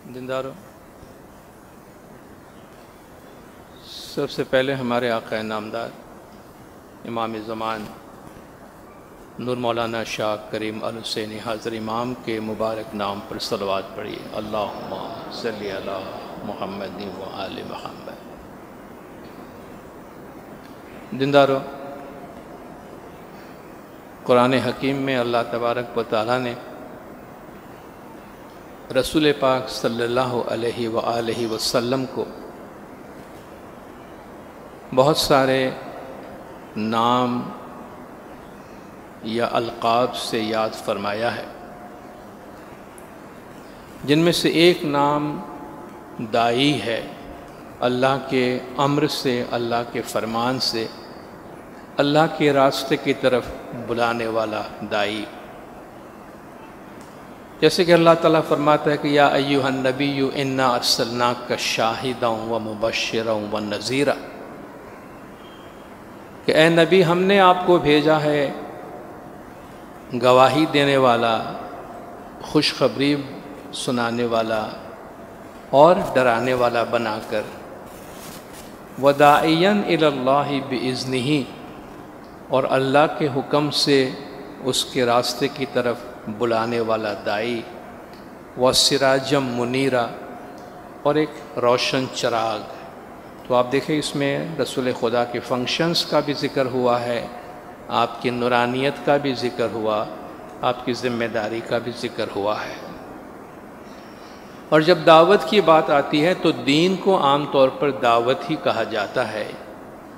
دینداروں، سب سے پہلے ہمارے آقا نامدار امام زمان نور مولانا شاہ کریم الحسینی حاضر امام کے مبارک نام پر صلوات پڑھیے۔ اللہم صلی علی محمد و آل محمد۔ دینداروں، قرآن حکیم میں اللہ تبارک و تعالیٰ نے رسول پاک صلی اللہ علیہ وآلہ وسلم کو بہت سارے نام یا القاب سے یاد فرمایا ہے، جن میں سے ایک نام داعی ہے، اللہ کے امر سے، اللہ کے فرمان سے، اللہ کے راستے کی طرف بلانے والا داعی۔ جیسے کہ اللہ تعالیٰ فرماتا ہے کہ یا ایھا النبی انا ارسلناک شاہدا ومبشرا ونذیرا، کہ اے نبی ہم نے آپ کو بھیجا ہے گواہی دینے والا، خوشخبری سنانے والا اور ڈرانے والا بنا کر، وداعیا الی اللہ باذنہ، اور اللہ کے حکم سے اس کے راستے کی طرف بلانے والا داعی، وسراجم منیرا، اور ایک روشن چراغ۔ تو آپ دیکھیں اس میں رسول خدا کے فنکشنز کا بھی ذکر ہوا ہے، آپ کی نورانیت کا بھی ذکر ہوا، آپ کی ذمہ داری کا بھی ذکر ہوا ہے۔ اور جب دعوت کی بات آتی ہے تو دین کو عام طور پر دعوت ہی کہا جاتا ہے،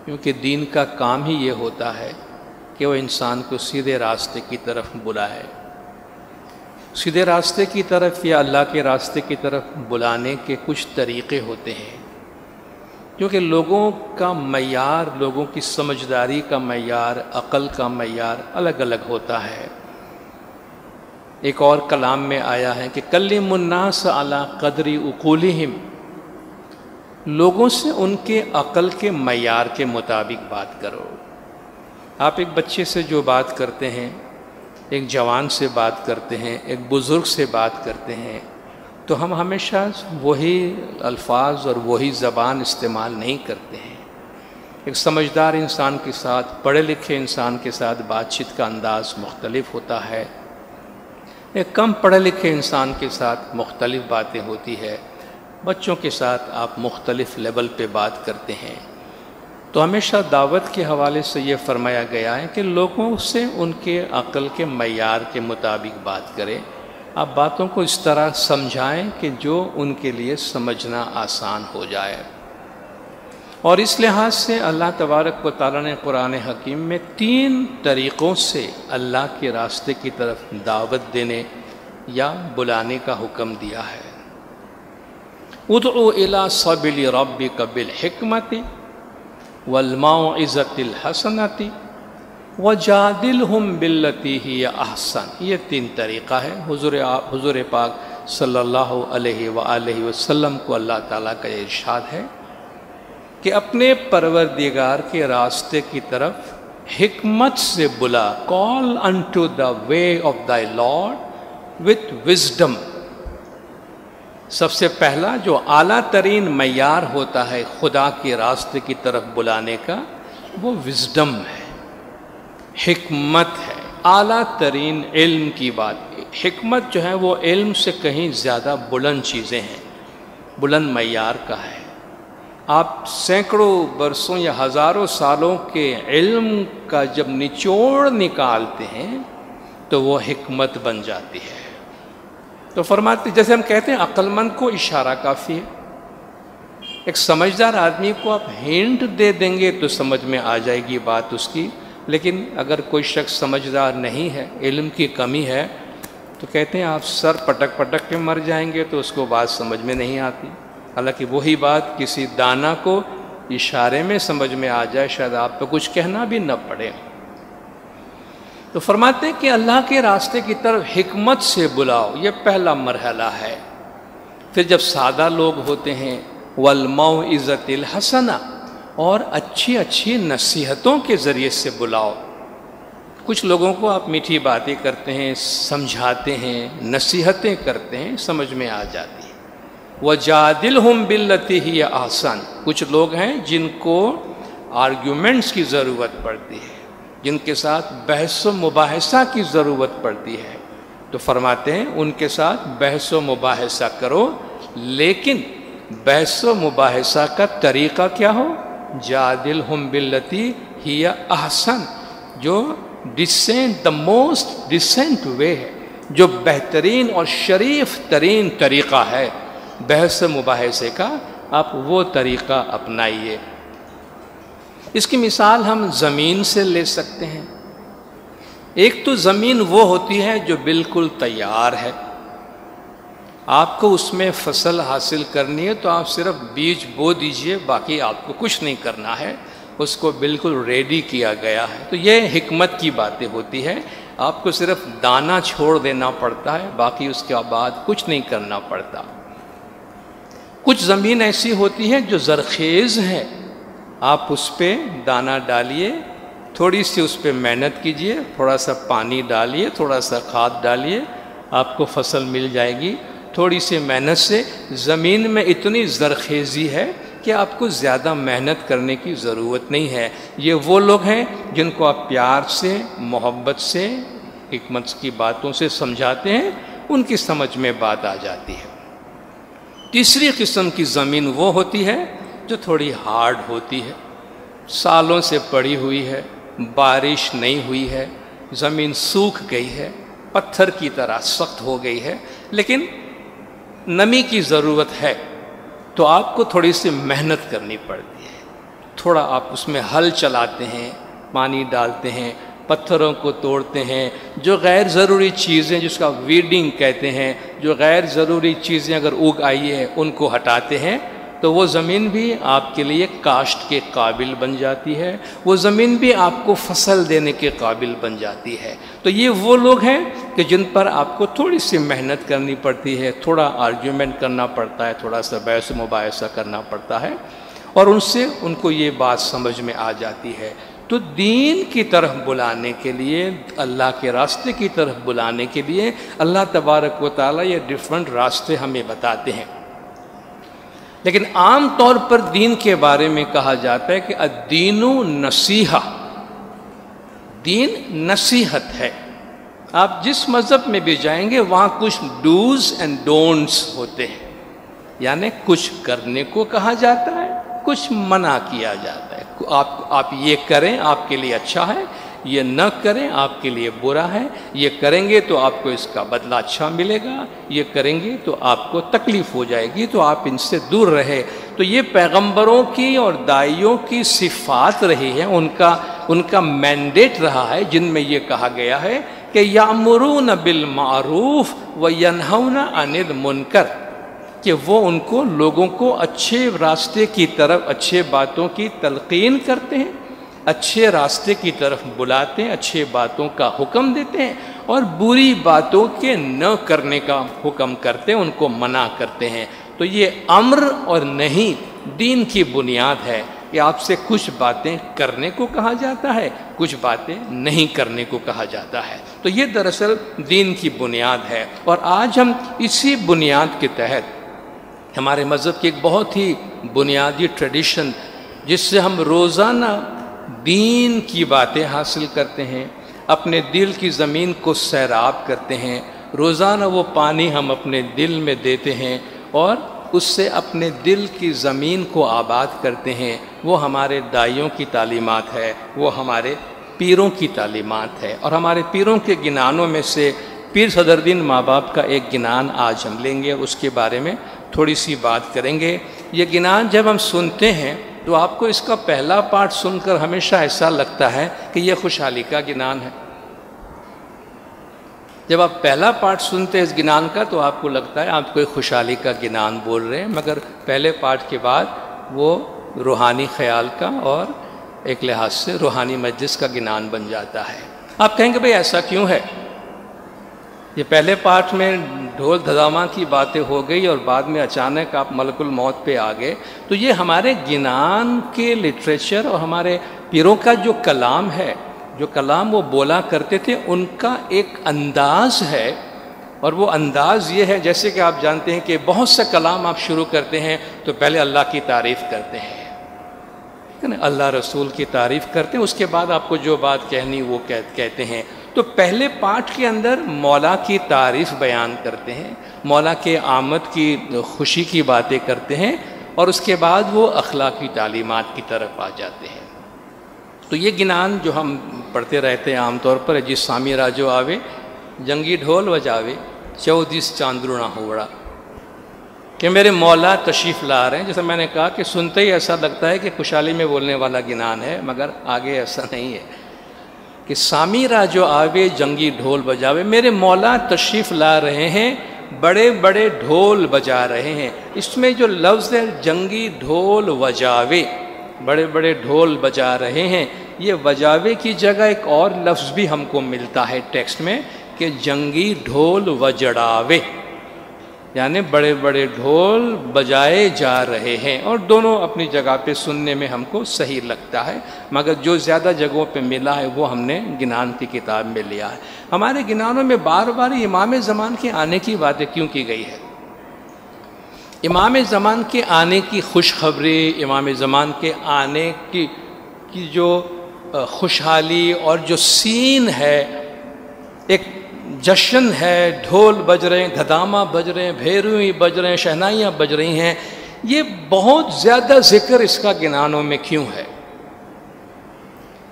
کیونکہ دین کا کام ہی یہ ہوتا ہے کہ وہ انسان کو سیدھے راستے کی طرف بلائے۔ سیدھے راستے کی طرف یا اللہ کے راستے کی طرف بلانے کے کچھ طریقے ہوتے ہیں، کیونکہ لوگوں کا معیار، لوگوں کی سمجھداری کا معیار، عقل کا معیار الگ الگ ہوتا ہے۔ ایک اور کلام میں آیا ہے کہ کلم الناس علی قدر عقولہم، لوگوں سے ان کے عقل کے معیار کے مطابق بات کرو۔ آپ ایک بچے سے جو بات کرتے ہیں، ایک جوان سے بات کرتے ہیں، ایک بزرگ سے بات کرتے ہیں، تو ہم ہمیشہ وہی الفاظ اور وہی زبان استعمال نہیں کرتے ہیں۔ ایک سمجھدار انسان کے ساتھ، پڑھے لکھے انسان کے ساتھ بات چیت کا انداز مختلف ہوتا ہے، ایک کم پڑھے لکھے انسان کے ساتھ مختلف باتیں ہوتی ہے، بچوں کے ساتھ آپ مختلف لیول پہ بات کرتے ہیں۔ تو ہمیشہ دعوت کے حوالے سے یہ فرمایا گیا ہے کہ لوگوں سے ان کے عقل کے معیار کے مطابق بات کریں، آپ باتوں کو اس طرح سمجھائیں کہ جو ان کے لیے سمجھنا آسان ہو جائے۔ اور اس لحاظ سے اللہ تبارک و تعالیٰ نے قرآن حکیم میں 3 طریقوں سے اللہ کے راستے کی طرف دعوت دینے یا بلانے کا حکم دیا ہے۔ ادعو الی سبیل ربک بالحکمۃ والموعظۃ الحسنۃ وجادلہم باللتی ہی احسن، یہ 3 طریقہ ہے۔ حضور پاک صلی اللہ علیہ وآلہ وسلم کو اللہ تعالیٰ کا یہ ارشاد ہے کہ اپنے پروردگار کے راستے کی طرف حکمت سے بلا، call unto the way of thy Lord with wisdom۔ سب سے پہلا جو اعلیٰ ترین معیار ہوتا ہے خدا کے راستے کی طرف بلانے کا، وہ وزڈم ہے، حکمت ہے، اعلیٰ ترین علم کی بات۔ حکمت جو ہے وہ علم سے کہیں زیادہ بلند چیزیں ہیں، بلند معیار کا ہے۔ آپ سینکڑوں برسوں یا ہزاروں سالوں کے علم کا جب نچوڑ نکالتے ہیں تو وہ حکمت بن جاتی ہے۔ تو فرماتے، جیسے ہم کہتے ہیں عقل مند کو اشارہ کافی ہے، ایک سمجھدار آدمی کو آپ ہنٹ دے دیں گے تو سمجھ میں آ جائے گی بات اس کی، لیکن اگر کوئی شخص سمجھدار نہیں ہے، علم کی کمی ہے، تو کہتے ہیں آپ سر پٹک پٹک کے مر جائیں گے تو اس کو بات سمجھ میں نہیں آتی۔ حالانکہ وہی بات کسی دانا کو اشارے میں سمجھ میں آ جائے، شاید آپ پہ کچھ کہنا بھی نہ پڑے۔ تو فرماتے ہیں کہ اللہ کے راستے کی طرف حکمت سے بلاؤ، یہ پہلا مرحلہ ہے۔ پھر جب سادہ لوگ ہوتے ہیں، والموعظۃ الحسنہ، اور اچھی اچھی نصیحتوں کے ذریعے سے بلاؤ۔ کچھ لوگوں کو آپ میٹھی باتیں کرتے ہیں، سمجھاتے ہیں، نصیحتیں کرتے ہیں، سمجھ میں آ جاتی ہیں، وَجَادِلْهُمْ بِالَّتِي هِيَ أَحْسَنُ۔ کچھ لوگ ہیں جن کو آرگیومنٹس کی ضرورت پڑتی ہے، جن کے ساتھ بحث و مباحثہ کی ضرورت پڑتی ہے، تو فرماتے ہیں ان کے ساتھ بحث و مباحثہ کرو، لیکن بحث و مباحثہ کا طریقہ کیا ہو؟ جادلہم باللتی ہی احسن، جو ڈسینٹ، دا موسٹ ڈسینٹ وے ہے، جو بہترین اور شریف ترین طریقہ ہے بحث و مباحثے کا، آپ وہ طریقہ اپنائیے۔ اس کی مثال ہم زمین سے لے سکتے ہیں۔ ایک تو زمین وہ ہوتی ہے جو بالکل تیار ہے، آپ کو اس میں فصل حاصل کرنی ہے تو آپ صرف بیج بو دیجئے، باقی آپ کو کچھ نہیں کرنا ہے، اس کو بالکل ریڈی کیا گیا ہے۔ تو یہ حکمت کی باتیں ہوتی ہے، آپ کو صرف دانہ چھوڑ دینا پڑتا ہے، باقی اس کے بعد کچھ نہیں کرنا پڑتا۔ کچھ زمین ایسی ہوتی ہے جو زرخیز ہے، آپ اس پہ دانہ ڈالیے، تھوڑی سی اس پہ محنت کیجئے، تھوڑا سا پانی ڈالیے، تھوڑا سا کھاد ڈالیے، آپ کو فصل مل جائے گی۔ تھوڑی سی محنت سے زمین میں اتنی زرخیزی ہے کہ آپ کو زیادہ محنت کرنے کی ضرورت نہیں ہے۔ یہ وہ لوگ ہیں جن کو آپ پیار سے، محبت سے، حکمت کی باتوں سے سمجھاتے ہیں، ان کی سمجھ میں بات آ جاتی ہے۔ تیسری قسم کی زمین وہ ہوتی ہے جو تھوڑی ہارڈ ہوتی ہے، سالوں سے پڑی ہوئی ہے، بارش نہیں ہوئی ہے، زمین سوکھ گئی ہے، پتھر کی طرح سخت ہو گئی ہے، لیکن نمی کی ضرورت ہے، تو آپ کو تھوڑی سی محنت کرنی پڑتی ہے۔ تھوڑا آپ اس میں ہل چلاتے ہیں، پانی ڈالتے ہیں، پتھروں کو توڑتے ہیں، جو غیر ضروری چیزیں جس کا ویڈنگ کہتے ہیں، جو غیر ضروری چیزیں اگر اگ آئی ہیں ان کو ہٹاتے ہیں، تو وہ زمین بھی آپ کے لیے کاشت کے قابل بن جاتی ہے، وہ زمین بھی آپ کو فصل دینے کے قابل بن جاتی ہے۔ تو یہ وہ لوگ ہیں کہ جن پر آپ کو تھوڑی سی محنت کرنی پڑتی ہے، تھوڑا آرگیومنٹ کرنا پڑتا ہے، تھوڑا سا بحث مباحثہ کرنا پڑتا ہے، اور ان سے ان کو یہ بات سمجھ میں آ جاتی ہے۔ تو دین کی طرف بلانے کے لیے، اللہ کے راستے کی طرف بلانے کے لیے اللہ تبارک و تعالیٰ یہ ڈیفرنٹ راستے ہمیں بتاتے ہیں۔ لیکن عام طور پر دین کے بارے میں کہا جاتا ہے کہ الدین نصیحہ، دین نصیحت ہے۔ آپ جس مذہب میں بھی جائیں گے وہاں کچھ ڈوز اینڈ ڈونٹس ہوتے ہیں، یعنی کچھ کرنے کو کہا جاتا ہے، کچھ منع کیا جاتا ہے۔ آپ یہ کریں آپ کے لیے اچھا ہے، یہ نہ کریں آپ کے لیے برا ہے، یہ کریں گے تو آپ کو اس کا بدلہ اچھا ملے گا، یہ کریں گے تو آپ کو تکلیف ہو جائے گی، تو آپ ان سے دور رہے۔ تو یہ پیغمبروں کی اور داعیوں کی صفات رہی ہے، ان کا مینڈیٹ رہا ہے، جن میں یہ کہا گیا ہے کہ یامرون بالمعروف وینہون عن المنکر، کہ وہ ان کو لوگوں کو اچھے راستے کی طرف، اچھے باتوں کی تلقین کرتے ہیں، اچھے راستے کی طرف بلاتے ہیں، اچھے باتوں کا حکم دیتے ہیں، اور بری باتوں کے نہ کرنے کا حکم کرتے ہیں، ان کو منع کرتے ہیں۔ تو یہ امر اور نہیں دین کی بنیاد ہے کہ آپ سے کچھ باتیں کرنے کو کہا جاتا ہے، کچھ باتیں نہیں کرنے کو کہا جاتا ہے۔ تو یہ دراصل دین کی بنیاد ہے، اور آج ہم اسی بنیاد کے تحت ہمارے مذہب کی ایک بہت ہی بنیادی ٹریڈیشن، جس سے ہم روزانہ دین کی باتیں حاصل کرتے ہیں، اپنے دل کی زمین کو سیراب کرتے ہیں، روزانہ وہ پانی ہم اپنے دل میں دیتے ہیں اور اس سے اپنے دل کی زمین کو آباد کرتے ہیں، وہ ہمارے داعیوں کی تعلیمات ہے، وہ ہمارے پیروں کی تعلیمات ہے۔ اور ہمارے پیروں کے گنانوں میں سے پیر صدرالدین ماں باپ کا ایک گنان آج ہم لیں گے، اس کے بارے میں تھوڑی سی بات کریں گے۔ یہ گنان جب ہم سنتے ہیں تو آپ کو اس کا پہلا پارٹ سن کر ہمیشہ ایسا لگتا ہے کہ یہ خوشحالی کا گنان ہے۔ جب آپ پہلا پارٹ سنتے ہیں اس گنان کا تو آپ کو لگتا ہے آپ کوئی خوشحالی کا گنان بول رہے ہیں، مگر پہلے پارٹ کے بعد وہ روحانی خیال کا اور ایک لحاظ سے روحانی مجلس کا گنان بن جاتا ہے۔ آپ کہیں گے بھئی ایسا کیوں ہے؟ یہ پہلے پارٹ میں ڈھول دھڑامہ کی باتیں ہو گئی اور بعد میں اچانک آپ ملک الموت پہ آ گئے، تو یہ ہمارے گنان کے لٹریچر اور ہمارے پیروں کا جو کلام ہے، جو کلام وہ بولا کرتے تھے، ان کا ایک انداز ہے اور وہ انداز یہ ہے جیسے کہ آپ جانتے ہیں کہ بہت سے کلام آپ شروع کرتے ہیں تو پہلے اللہ کی تعریف کرتے ہیں، اللہ رسول کی تعریف کرتے ہیں، اس کے بعد آپ کو جو بات کہنی وہ کہتے ہیں۔ تو پہلے پارٹ کے اندر مولا کی تعریف بیان کرتے ہیں، مولا کے آمد کی خوشی کی باتیں کرتے ہیں، اور اس کے بعد وہ اخلاقی تعلیمات کی طرف آ جاتے ہیں۔ تو یہ گنان جو ہم پڑھتے رہتے ہیں عام طور پر، جس سامی راجو آوے جنگی ڈھول بجاوے 14 چاندرونا ہوڑا، کہ میرے مولا تشریف لا رہے ہیں۔ جیسے میں نے کہا کہ سنتے ہی ایسا لگتا ہے کہ خوشحالی میں بولنے والا گنان ہے، مگر آگے ایسا نہیں ہے کہ سامی راجو آوے جنگی ڈھول بجاوے، میرے مولا تشریف لا رہے ہیں، بڑے بڑے ڈھول بجا رہے ہیں۔ اس میں جو لفظ ہے جنگی ڈھول وجاوے، بڑے بڑے ڈھول بجا رہے ہیں، یہ وجاوے کی جگہ ایک اور لفظ بھی ہم کو ملتا ہے ٹیکسٹ میں کہ جنگی ڈھول وجڑاوے، یعنی بڑے بڑے ڈھول بجائے جا رہے ہیں، اور دونوں اپنی جگہ پہ سننے میں ہم کو صحیح لگتا ہے، مگر جو زیادہ جگہوں پہ ملا ہے وہ ہم نے گنان کی کتاب میں لیا ہے۔ ہمارے گنانوں میں بار بار امام زمان کے آنے کی باتیں کیوں کی گئی ہے؟ امام زمان کے آنے کی خوشخبری، امام زمان کے آنے کی جو خوشحالی اور جو سین ہے، ایک جشن ہے، ڈھول بج رہے ہیں، دھدامہ بج رہے ہیں، بھیروئی بج رہے ہیں، شہنائیاں بج رہی ہیں، یہ بہت زیادہ ذکر اس کا گنانوں میں کیوں ہے؟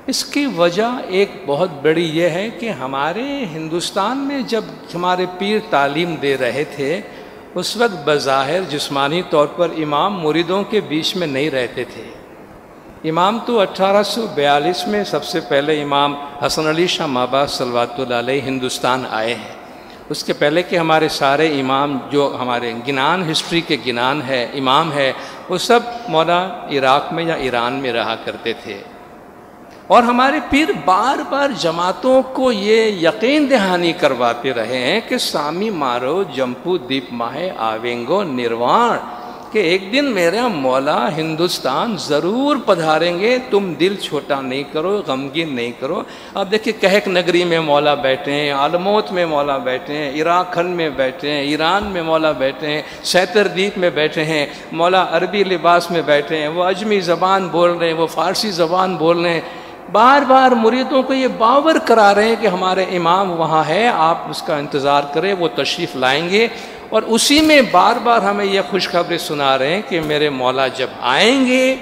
اس کی وجہ ایک بہت بڑی یہ ہے کہ ہمارے ہندوستان میں جب ہمارے پیر تعلیم دے رہے تھے، اس وقت بظاہر جسمانی طور پر امام مریدوں کے بیچ میں نہیں رہتے تھے۔ امام تو 1842 میں سب سے پہلے امام حسن علی شاہ مابعث صلوات اللہ علیہ ہندوستان آئے ہیں۔ اس کے پہلے کہ ہمارے سارے امام جو ہمارے گنان ہسٹری کے گنان ہے، امام ہے، وہ سب مولا عراق میں یا ایران میں رہا کرتے تھے۔ اور ہمارے پیر بار بار جماعتوں کو یہ یقین دہانی کرواتے رہے ہیں کہ سامی مارو جمپو دیپ ماہے آوینگو نروان، کہ ایک دن میرا مولا ہندوستان ضرور پدھاریں گے، تم دل چھوٹا نہیں کرو، غمگین نہیں کرو۔ اب دیکھیں کہک نگری میں مولا بیٹھے ہیں، عالموت میں مولا بیٹھے ہیں، عراق کھن میں بیٹھے ہیں، ایران میں مولا بیٹھے ہیں، سیتر دیپ میں بیٹھے ہیں، مولا عربی لباس میں بیٹھے ہیں، وہ اجمی زبان بول رہے ہیں، وہ فارسی زبان بول رہے ہیں۔ بار بار مریدوں کو یہ باور کرا رہے ہیں کہ ہمارے امام وہاں ہے، آپ اس کا انتظار کریں، وہ تشریف لائیں گے۔ اور اسی میں بار بار ہمیں یہ خوشخبری سنا رہے ہیں کہ میرے مولا جب آئیں گے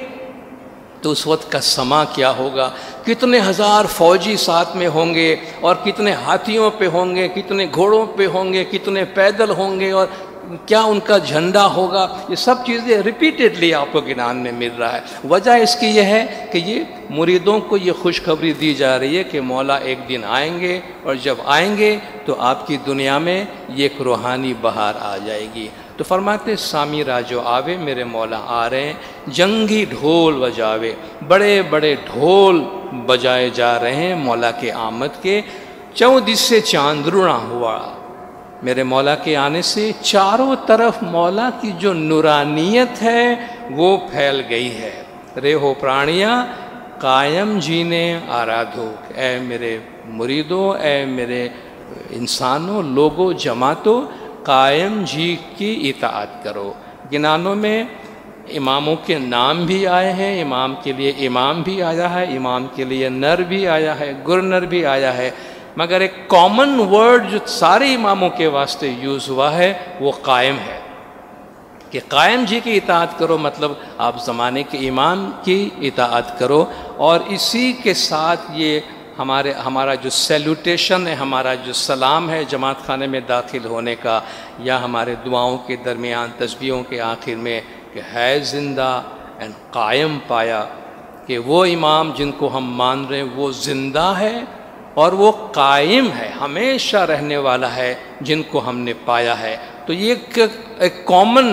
تو اس وقت کا سما کیا ہوگا، کتنے ہزار فوجی ساتھ میں ہوں گے، اور کتنے ہاتھیوں پہ ہوں گے، کتنے گھوڑوں پہ ہوں گے، کتنے پیدل ہوں گے، اور کیا ان کا جھنڈا ہوگا۔ یہ سب چیزیں ریپیٹڈلی آپ کو گنان میں مل رہا ہے۔ وجہ اس کی یہ ہے کہ یہ مریدوں کو یہ خوشخبری دی جا رہی ہے کہ مولا ایک دن آئیں گے، اور جب آئیں گے تو آپ کی دنیا میں یہ ایک روحانی بہار آ جائے گی۔ تو فرماتے سامی راجو آوے، میرے مولا آ رہے ہیں، جنگی ڈھول بجاوے، بڑے بڑے ڈھول بجائے جا رہے ہیں مولا کے آمد کے۔ 14 سے چاندرونا ہوا، میرے مولا کے آنے سے چاروں طرف مولا کی جو نورانیت ہے وہ پھیل گئی ہے۔ رے ہو پرانیاں قائم جینے آرادھو، اے میرے مریدوں، اے میرے انسانوں، لوگوں، جماعتوں، قائم جی کی اطاعت کرو۔ گنانوں میں اماموں کے نام بھی آئے ہیں، امام کے لیے امام بھی آیا ہے، امام کے لیے نر بھی آیا ہے، گرنر بھی آیا ہے، مگر ایک کامن ورڈ جو سارے اماموں کے واسطے یوز ہوا ہے وہ قائم ہے، کہ قائم جی کی اطاعت کرو، مطلب آپ زمانے کے امام کی اطاعت کرو۔ اور اسی کے ساتھ یہ ہمارا جو سیلوٹیشن ہے، ہمارا جو سلام ہے جماعت خانے میں داخل ہونے کا، یا ہمارے دعاؤں کے درمیان تسبیحوں کے آخر میں کہ ہے زندہ اینڈ قائم پایا، کہ وہ امام جن کو ہم مان رہے ہیں وہ زندہ ہے اور وہ قائم ہے، ہمیشہ رہنے والا ہے، جن کو ہم نے پایا ہے۔ تو یہ ایک کامن،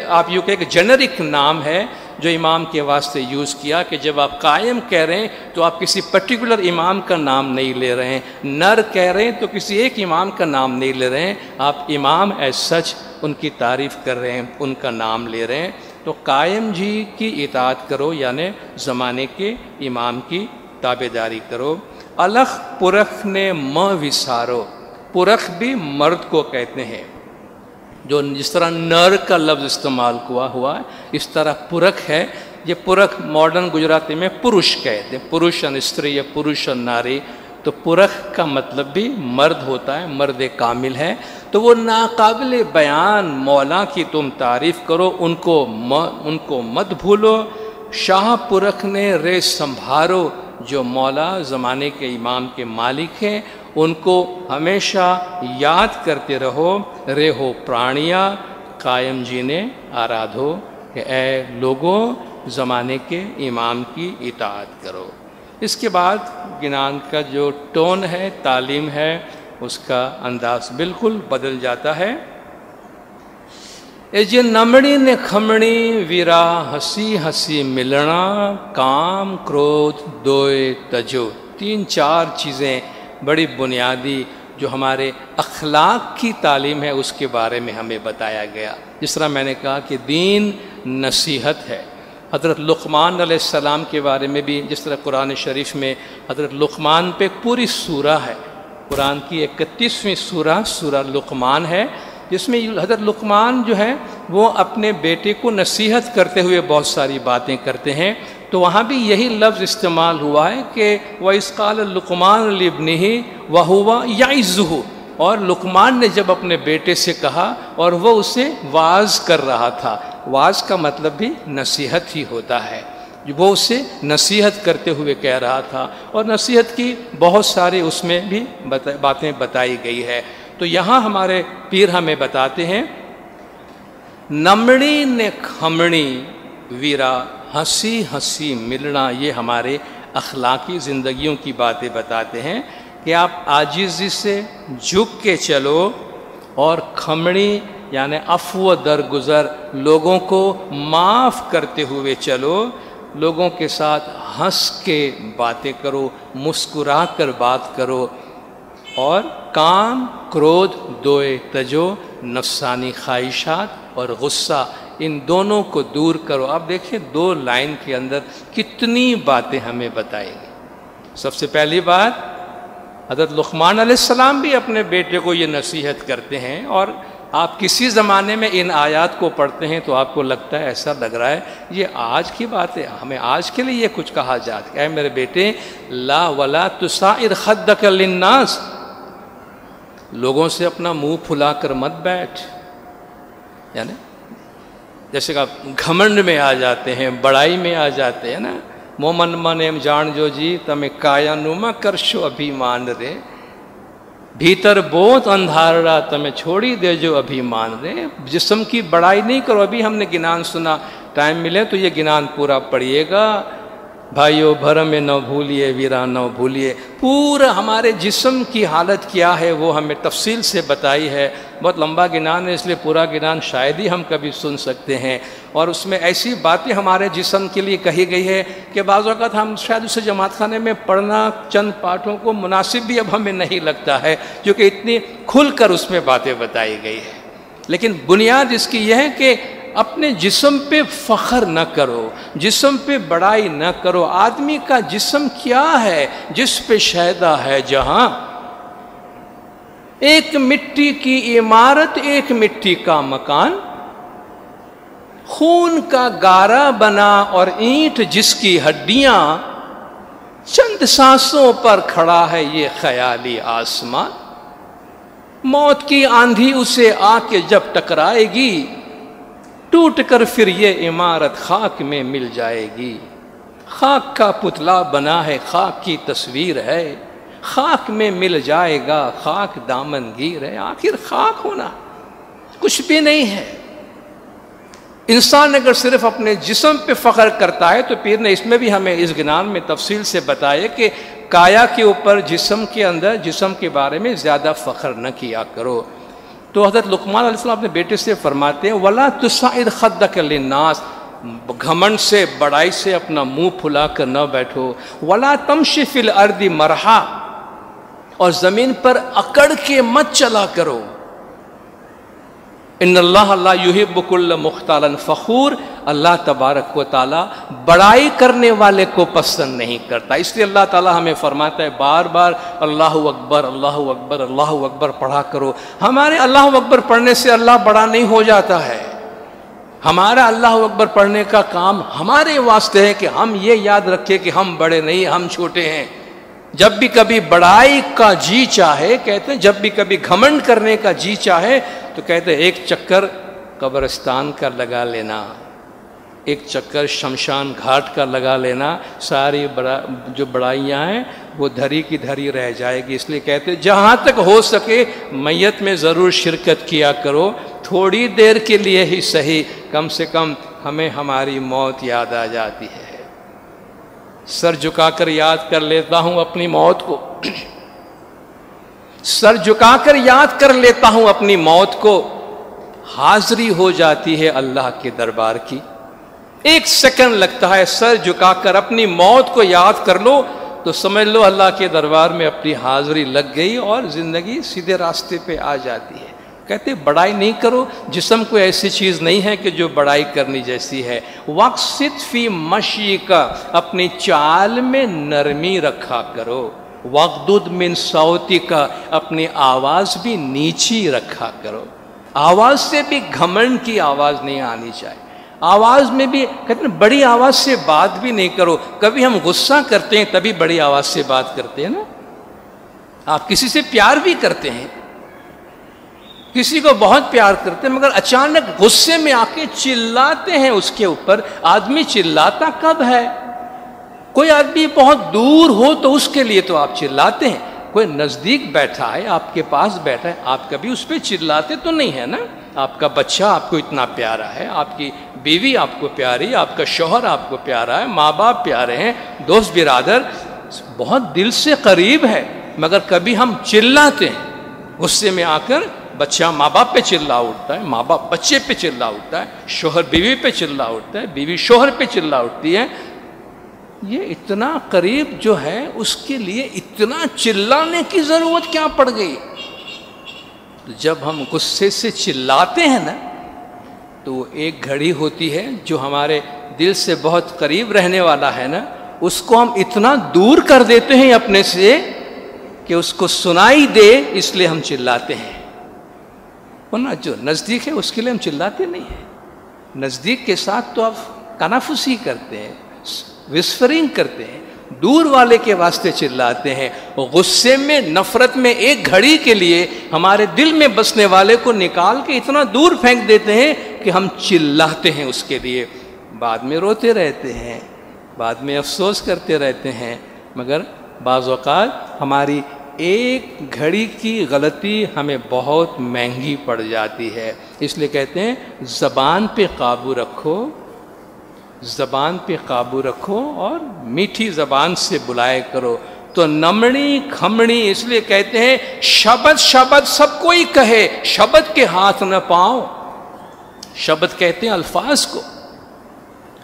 آپ یوں کہ ایک جنرک نام ہے جو امام کے واسطے یوز کیا، کہ جب آپ قائم کہہ رہے ہیں تو آپ کسی پرٹیکولر امام کا نام نہیں لے رہے ہیں، نر کہہ رہے ہیں تو کسی ایک امام کا نام نہیں لے رہے ہیں، آپ امام ایز سچ ان کی تعریف کر رہے ہیں، ان کا نام لے رہے ہیں۔ تو قائم جی کی اطاعت کرو، یعنی زمانے کے امام کی تابعداری کرو۔ الخ پرخ نے وسارو، پرخ بھی مرد کو کہتے ہیں، جو جس طرح نر کا لفظ استعمال ہوا ہے اس طرح پرخ ہے. یہ پرخ ماڈرن گجراتی میں پروش کہتے ہیں، پروشن استری یا پروشن ناری. تو پرخ کا مطلب بھی مرد ہوتا ہے، مرد کامل ہے. تو وہ ناقابل بیان مولا کی تم تعریف کرو، ان کو مت بھولو. شاہ پرخ نے رے سنبھارو، جو مولا زمانے کے امام کے مالک ہیں ان کو ہمیشہ یاد کرتے رہو. رے ہو پرانیا قائم جینے آرادھو، کہ اے لوگوں زمانے کے امام کی اطاعت کرو. اس کے بعد گنان کا جو ٹون ہے، تعلیم ہے، اس کا انداز بالکل بدل جاتا ہے. اے جے نمڑی نے کھمڑی ویرا ہنسی ہنسی ملنا، کام کرودھ دوئے تجو. 3-4 چیزیں بڑی بنیادی جو ہمارے اخلاق کی تعلیم ہے اس کے بارے میں ہمیں بتایا گیا. جس طرح میں نے کہا کہ دین نصیحت ہے. حضرت لقمان علیہ السلام کے بارے میں بھی جس طرح قرآن شریف میں حضرت لقمان پہ پوری سورہ ہے. قرآن کی 31ویں سورہ لقمان ہے، جس میں حضرت لقمان جو ہے وہ اپنے بیٹے کو نصیحت کرتے ہوئے بہت ساری باتیں کرتے ہیں. تو وہاں بھی یہی لفظ استعمال ہوا ہے کہ وَإِذْ قَالَ لُقْمَانُ لِابْنِهِ وَهُوَ يَعِظُّهُ، اور لقمان نے جب اپنے بیٹے سے کہا اور وہ اسے واعظ کر رہا تھا. واعظ کا مطلب بھی نصیحت ہی ہوتا ہے. وہ اسے نصیحت کرتے ہوئے کہہ رہا تھا، اور نصیحت کی بہت ساری اس میں بھی باتیں بتائی گئی ہے. تو یہاں ہمارے پیر ہمیں بتاتے ہیں نمڑی نے کھمڑی ویرا ہنسی ہنسی ملنا. یہ ہمارے اخلاقی زندگیوں کی باتیں بتاتے ہیں کہ آپ عاجزی سے جھک کے چلو، اور کھمڑی یعنی عفو درگزر، لوگوں کو معاف کرتے ہوئے چلو. لوگوں کے ساتھ ہنس کے باتیں کرو، مسکرا کر بات کرو. اور کام کرودھ دوئے تجو، نفسانی خواہشات اور غصہ، ان دونوں کو دور کرو. آپ دیکھیں 2 لائن کے اندر کتنی باتیں ہمیں بتائیں گی. سب سے پہلی بات، حضرت لقمان علیہ السلام بھی اپنے بیٹے کو یہ نصیحت کرتے ہیں، اور آپ کسی زمانے میں ان آیات کو پڑھتے ہیں تو آپ کو لگتا ہے، ایسا لگ رہا ہے یہ آج کی بات ہے، ہمیں آج کے لیے یہ کچھ کہا جاتا ہے. اے میرے بیٹے، لا ولا تسائر خدک للناس، لوگوں سے اپنا منہ پھلا کر مت بیٹھ. یعنی جیسے کہ آپ گھمنڈ میں آ جاتے ہیں، بڑائی میں آ جاتے ہیں نا. مومن من ایم جان جو جی تمہیں کایا نما کرشو ابھیمان رے، بھیتر بہت اندھارا تمہیں چھوڑی دے جو ابھیمان رے. جسم کی بڑائی نہیں کرو. ابھی ہم نے گنان سنا، ٹائم ملے تو یہ گنان پورا پڑھیے گا. بھائیو بھرم میں نہ بھولیے، ویرا نہ بھولیے. پورا ہمارے جسم کی حالت کیا ہے وہ ہمیں تفصیل سے بتائی ہے. بہت لمبا گنان ہے، اس لیے پورا گنان شاید ہی ہم کبھی سن سکتے ہیں. اور اس میں ایسی باتیں ہمارے جسم کے لیے کہی گئی ہے کہ بعض اوقات ہم شاید اسے جماعت خانے میں پڑھنا چند پاٹھوں کو مناسب بھی اب ہمیں نہیں لگتا ہے، کیونکہ اتنی کھل کر اس میں باتیں بتائی گئی ہے. لیکن بنیاد اس کی یہ ہے کہ اپنے جسم پہ فخر نہ کرو، جسم پہ بڑائی نہ کرو. آدمی کا جسم کیا ہے؟ جس پہ شیدا ہے جہاں. ایک مٹی کی عمارت، ایک مٹی کا مکان، خون کا گارا بنا اور اینٹ جس کی ہڈیاں، چند سانسوں پر کھڑا ہے یہ خیالی آسمان. موت کی آندھی اسے آ کے جب ٹکرائے گی، ٹوٹ کر پھر یہ عمارت خاک میں مل جائے گی. خاک کا پتلا بنا ہے، خاک کی تصویر ہے، خاک میں مل جائے گا، خاک دامن گیر ہے. آخر خاک ہونا کچھ بھی نہیں ہے. انسان اگر صرف اپنے جسم پہ فخر کرتا ہے تو پیر نے اس میں بھی ہمیں اس گنان میں تفصیل سے بتایا کہ کایا کے اوپر، جسم کے اندر، جسم کے بارے میں زیادہ فخر نہ کیا کرو. تو حضرت لقمان علیہ السلام اپنے بیٹے سے فرماتے ہیں وَلَا تُسَعِرْ خَدَّكَ لِلنَّاسِ، گھمنڈ سے، بڑائی سے اپنا منہ پھلا کر نہ بیٹھو. وَلَا تَمْشِ فِي الْأَرْضِ مَرْحًا، اور زمین پر اکڑ کے مت چلا کرو. ان اللہ لا یحب کل مختال فخور، اللہ تبارک و تعالیٰ بڑائی کرنے والے کو پسند نہیں کرتا. اس لیے اللہ تعالیٰ ہمیں فرماتا ہے بار بار اللہ اکبر اللہ اکبر اللہ اکبر پڑھا کرو. ہمارے اللہ اکبر پڑھنے سے اللہ بڑا نہیں ہو جاتا ہے. ہمارا اللہ اکبر پڑھنے کا کام ہمارے واسطے ہے کہ ہم یہ یاد رکھیں کہ ہم بڑے نہیں، ہم چھوٹے ہیں. جب بھی کبھی بڑائی کا جی چاہے، کہتے ہیں جب بھی کبھی گھمنڈ کرنے کا جی چاہے تو کہتے ہیں ایک چکر قبرستان کا لگا لینا، ایک چکر شمشان گھاٹ کا لگا لینا، ساری جو بڑائیاں ہیں وہ دھری کی دھری رہ جائے گی. اس لیے کہتے ہیں جہاں تک ہو سکے میت میں ضرور شرکت کیا کرو، تھوڑی دیر کے لیے ہی صحیح، کم سے کم ہمیں ہماری موت یاد آ جاتی ہے. سر جھکا کر یاد کر لیتا ہوں اپنی موت کو، سر جھکا کر یاد کر لیتا ہوں اپنی موت کو، حاضری ہو جاتی ہے اللہ کے دربار کی. ایک سیکنڈ لگتا ہے، سر جھکا کر اپنی موت کو یاد کر لو تو سمجھ لو اللہ کے دربار میں اپنی حاضری لگ گئی اور زندگی سیدھے راستے پہ آ جاتی ہے. کہتے بڑائی نہیں کرو، جسم کوئی ایسی چیز نہیں ہے کہ جو بڑائی کرنی جیسی ہے. وقصد فی مشی کا، اپنی چال میں نرمی رکھا کرو. وغدد من صوتی کا، اپنی آواز بھی نیچی رکھا کرو. آواز سے بھی گھمنڈ کی آواز نہیں آنی چاہیے. آواز میں بھی کہتے ہیں بڑی آواز سے بات بھی نہیں کرو. کبھی ہم غصہ کرتے ہیں تبھی بڑی آواز سے بات کرتے ہیں نا. آپ کسی سے پیار بھی کرتے ہیں، کسی کو بہت پیار کرتے ہیں، مگر اچانک غصے میں آ کے چلاتے ہیں اس کے اوپر. آدمی چلاتا کب ہے؟ کوئی آدمی بہت دور ہو تو اس کے لیے تو آپ چلاتے ہیں. کوئی نزدیک بیٹھا ہے، آپ کے پاس بیٹھا ہے، آپ کبھی اس پہ چلاتے تو نہیں ہے نا. آپ کا بچہ آپ کو اتنا پیارا ہے، آپ کی بیوی آپ کو پیاری، آپ کا شوہر آپ کو پیارا ہے، ماں باپ پیارے ہیں، دوست برادر بہت دل سے قریب ہے، مگر کبھی ہم چلاتے ہیں. غصے میں آ کر بچہ ماں باپ پہ چلا اٹھتا ہے، ماں باپ بچے پہ چلا اٹھتا ہے، شوہر بیوی پہ چلا اٹھتا ہے، بیوی شوہر پہ چلا اٹھتی ہے. یہ اتنا قریب جو ہے اس کے لیے اتنا چلانے کی ضرورت کیا پڑ گئی؟ جب ہم غصے سے چلاتے ہیں نا تو ایک گھڑی ہوتی ہے جو ہمارے دل سے بہت قریب رہنے والا ہے نا، اس کو ہم اتنا دور کر دیتے ہیں اپنے سے کہ اس کو سنائی دے، اس لیے ہم چلاتے ہیں. ورنہ جو نزدیک ہے اس کے لیے ہم چلاتے نہیں ہیں. نزدیک کے ساتھ تو آپ تنافسی کرتے ہیں، وسفرنگ کرتے ہیں، دور والے کے واسطے چلاتے ہیں. غصے میں، نفرت میں ایک گھڑی کے لیے ہمارے دل میں بسنے والے کو نکال کے اتنا دور پھینک دیتے ہیں کہ ہم چلاتے ہیں اس کے لیے. بعد میں روتے رہتے ہیں، بعد میں افسوس کرتے رہتے ہیں، مگر بعض اوقات ہماری ایک گھڑی کی غلطی ہمیں بہت مہنگی پڑ جاتی ہے. اس لیے کہتے ہیں زبان پہ قابو رکھو، زبان پہ قابو رکھو اور میٹھی زبان سے بلائے کرو تو نمڑی کھمڑی. اس لیے کہتے ہیں شبد شبد سب کوئی کہے، شبد کے ہاتھ نہ پاؤ. شبد کہتے ہیں الفاظ کو،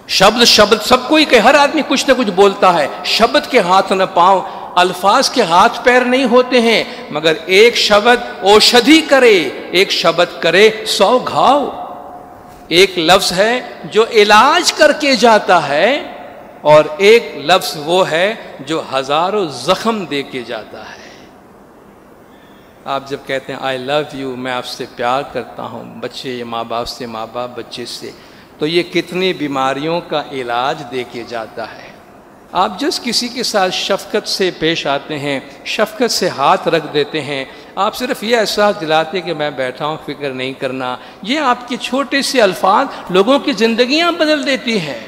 شبد شبد سب کوئی کہے، ہر آدمی کچھ نہ کچھ بولتا ہے. شبد کے ہاتھ نہ پاؤ، الفاظ کے ہاتھ پیر نہیں ہوتے ہیں، مگر ایک شبد اوشدھی کرے، ایک شبد کرے 100 گھاؤ. ایک لفظ ہے جو علاج کر کے جاتا ہے اور ایک لفظ وہ ہے جو ہزاروں زخم دے کے جاتا ہے. آپ جب کہتے ہیں آئی لو یو، میں آپ سے پیار کرتا ہوں، بچے ماں باپ سے، ماں باپ بچے سے، تو یہ کتنی بیماریوں کا علاج دے کے جاتا ہے. آپ جس کسی کے ساتھ شفقت سے پیش آتے ہیں، شفقت سے ہاتھ رکھ دیتے ہیں، آپ صرف یہ احساس دلاتے کہ میں بیٹھا ہوں، فکر نہیں کرنا، یہ آپ کے چھوٹے سے الفاظ لوگوں کی زندگیاں بدل دیتی ہے.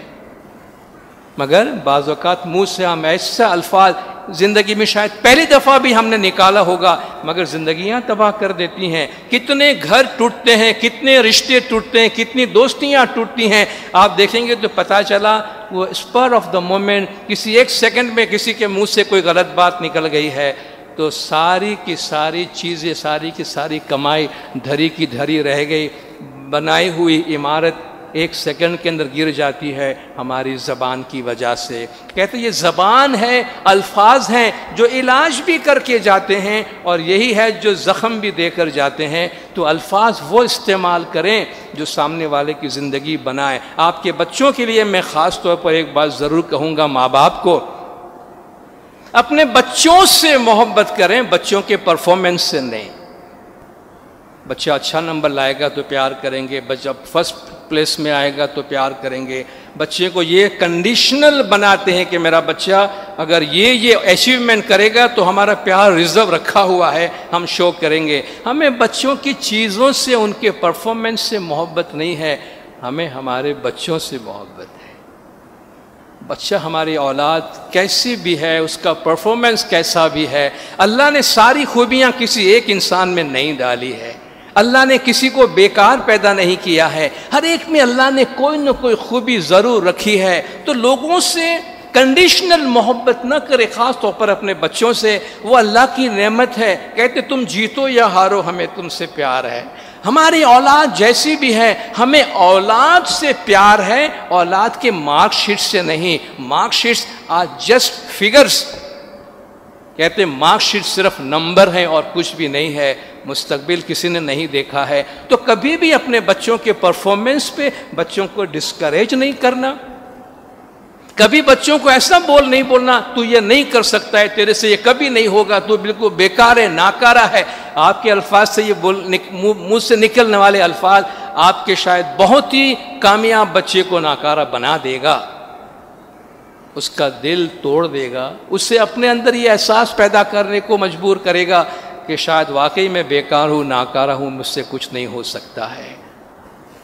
مگر بعض اوقات منہ سے ہم ایسا الفاظ زندگی میں شاید پہلی دفعہ بھی ہم نے نکالا ہوگا مگر زندگیاں تباہ کر دیتی ہیں. کتنے گھر ٹوٹتے ہیں، کتنے رشتے ٹوٹتے ہیں، کتنی دوستیاں ٹوٹتی ہیں. آپ دیکھیں گے تو پتہ چلا وہ اسپر آف دا مومنٹ، کسی ایک سیکنڈ میں کسی کے منہ سے کوئی غلط بات نکل گئی ہے تو ساری کی ساری چیزیں، ساری کی ساری کمائی دھری کی دھری رہ گئی. بنائی ہوئی عمارت ایک سیکنڈ کے اندر گر جاتی ہے ہماری زبان کی وجہ سے۔ کہتے یہ زبان ہے، الفاظ ہیں جو علاج بھی کر کے جاتے ہیں اور یہی ہے جو زخم بھی دے کر جاتے ہیں۔ تو الفاظ وہ استعمال کریں جو سامنے والے کی زندگی بنائے۔ آپ کے بچوں کے لیے میں خاص طور پر ایک بات ضرور کہوں گا، ماں باپ کو اپنے بچوں سے محبت کریں، بچوں کے پرفارمنس سے نہیں۔ بچہ اچھا نمبر لائے گا تو پیار کریں گے، بچہ فرسٹ پلیس میں آئے گا تو پیار کریں گے۔ بچے کو یہ کنڈیشنل بناتے ہیں کہ میرا بچہ اگر یہ اچیومنٹ کرے گا تو ہمارا پیار ریزرو رکھا ہوا ہے، ہم شو کریں گے۔ ہمیں بچوں کی چیزوں سے، ان کے پرفارمنس سے محبت نہیں ہے، ہمیں ہمارے بچوں سے محبت ہے۔ بچہ ہماری اولاد کیسی بھی ہے، اس کا پرفارمنس کیسا بھی ہے، اللہ نے ساری خوبیاں کسی ایک انسان میں نہیں ڈالی ہے۔ اللہ نے کسی کو بیکار پیدا نہیں کیا ہے، ہر ایک میں اللہ نے کوئی نہ کوئی خوبی ضرور رکھی ہے۔ تو لوگوں سے کنڈیشنل محبت نہ کرے، خاص طور پر اپنے بچوں سے، وہ اللہ کی نعمت ہے۔ کہتے تم جیتو یا ہارو ہمیں تم سے پیار ہے۔ ہماری اولاد جیسی بھی ہے، ہمیں اولاد سے پیار ہے، اولاد کے مارک شیٹ سے نہیں۔ Mark sheets are just figures, کہتے مارک شیٹ صرف نمبر ہیں اور کچھ بھی نہیں ہے، مستقبل کسی نے نہیں دیکھا ہے۔ تو کبھی بھی اپنے بچوں کے پرفارمنس پہ بچوں کو ڈسکریج نہیں کرنا، کبھی بچوں کو ایسا نہیں بولنا تو یہ نہیں کر سکتا ہے، تیرے سے یہ کبھی نہیں ہوگا، تو بالکل بیکار ہے، ناکارہ ہے۔ آپ کے الفاظ سے یہ منہ سے نکلنے والے الفاظ آپ کے شاید بہت ہی کامیاب بچے کو ناکارہ بنا دے گا، اس کا دل توڑ دے گا، اس سے اپنے اندر یہ احساس پیدا کرنے کو مجبور کرے گا کہ شاید واقعی میں بیکار ہوں، ناکارہ ہوں، مجھ سے کچھ نہیں ہو سکتا ہے۔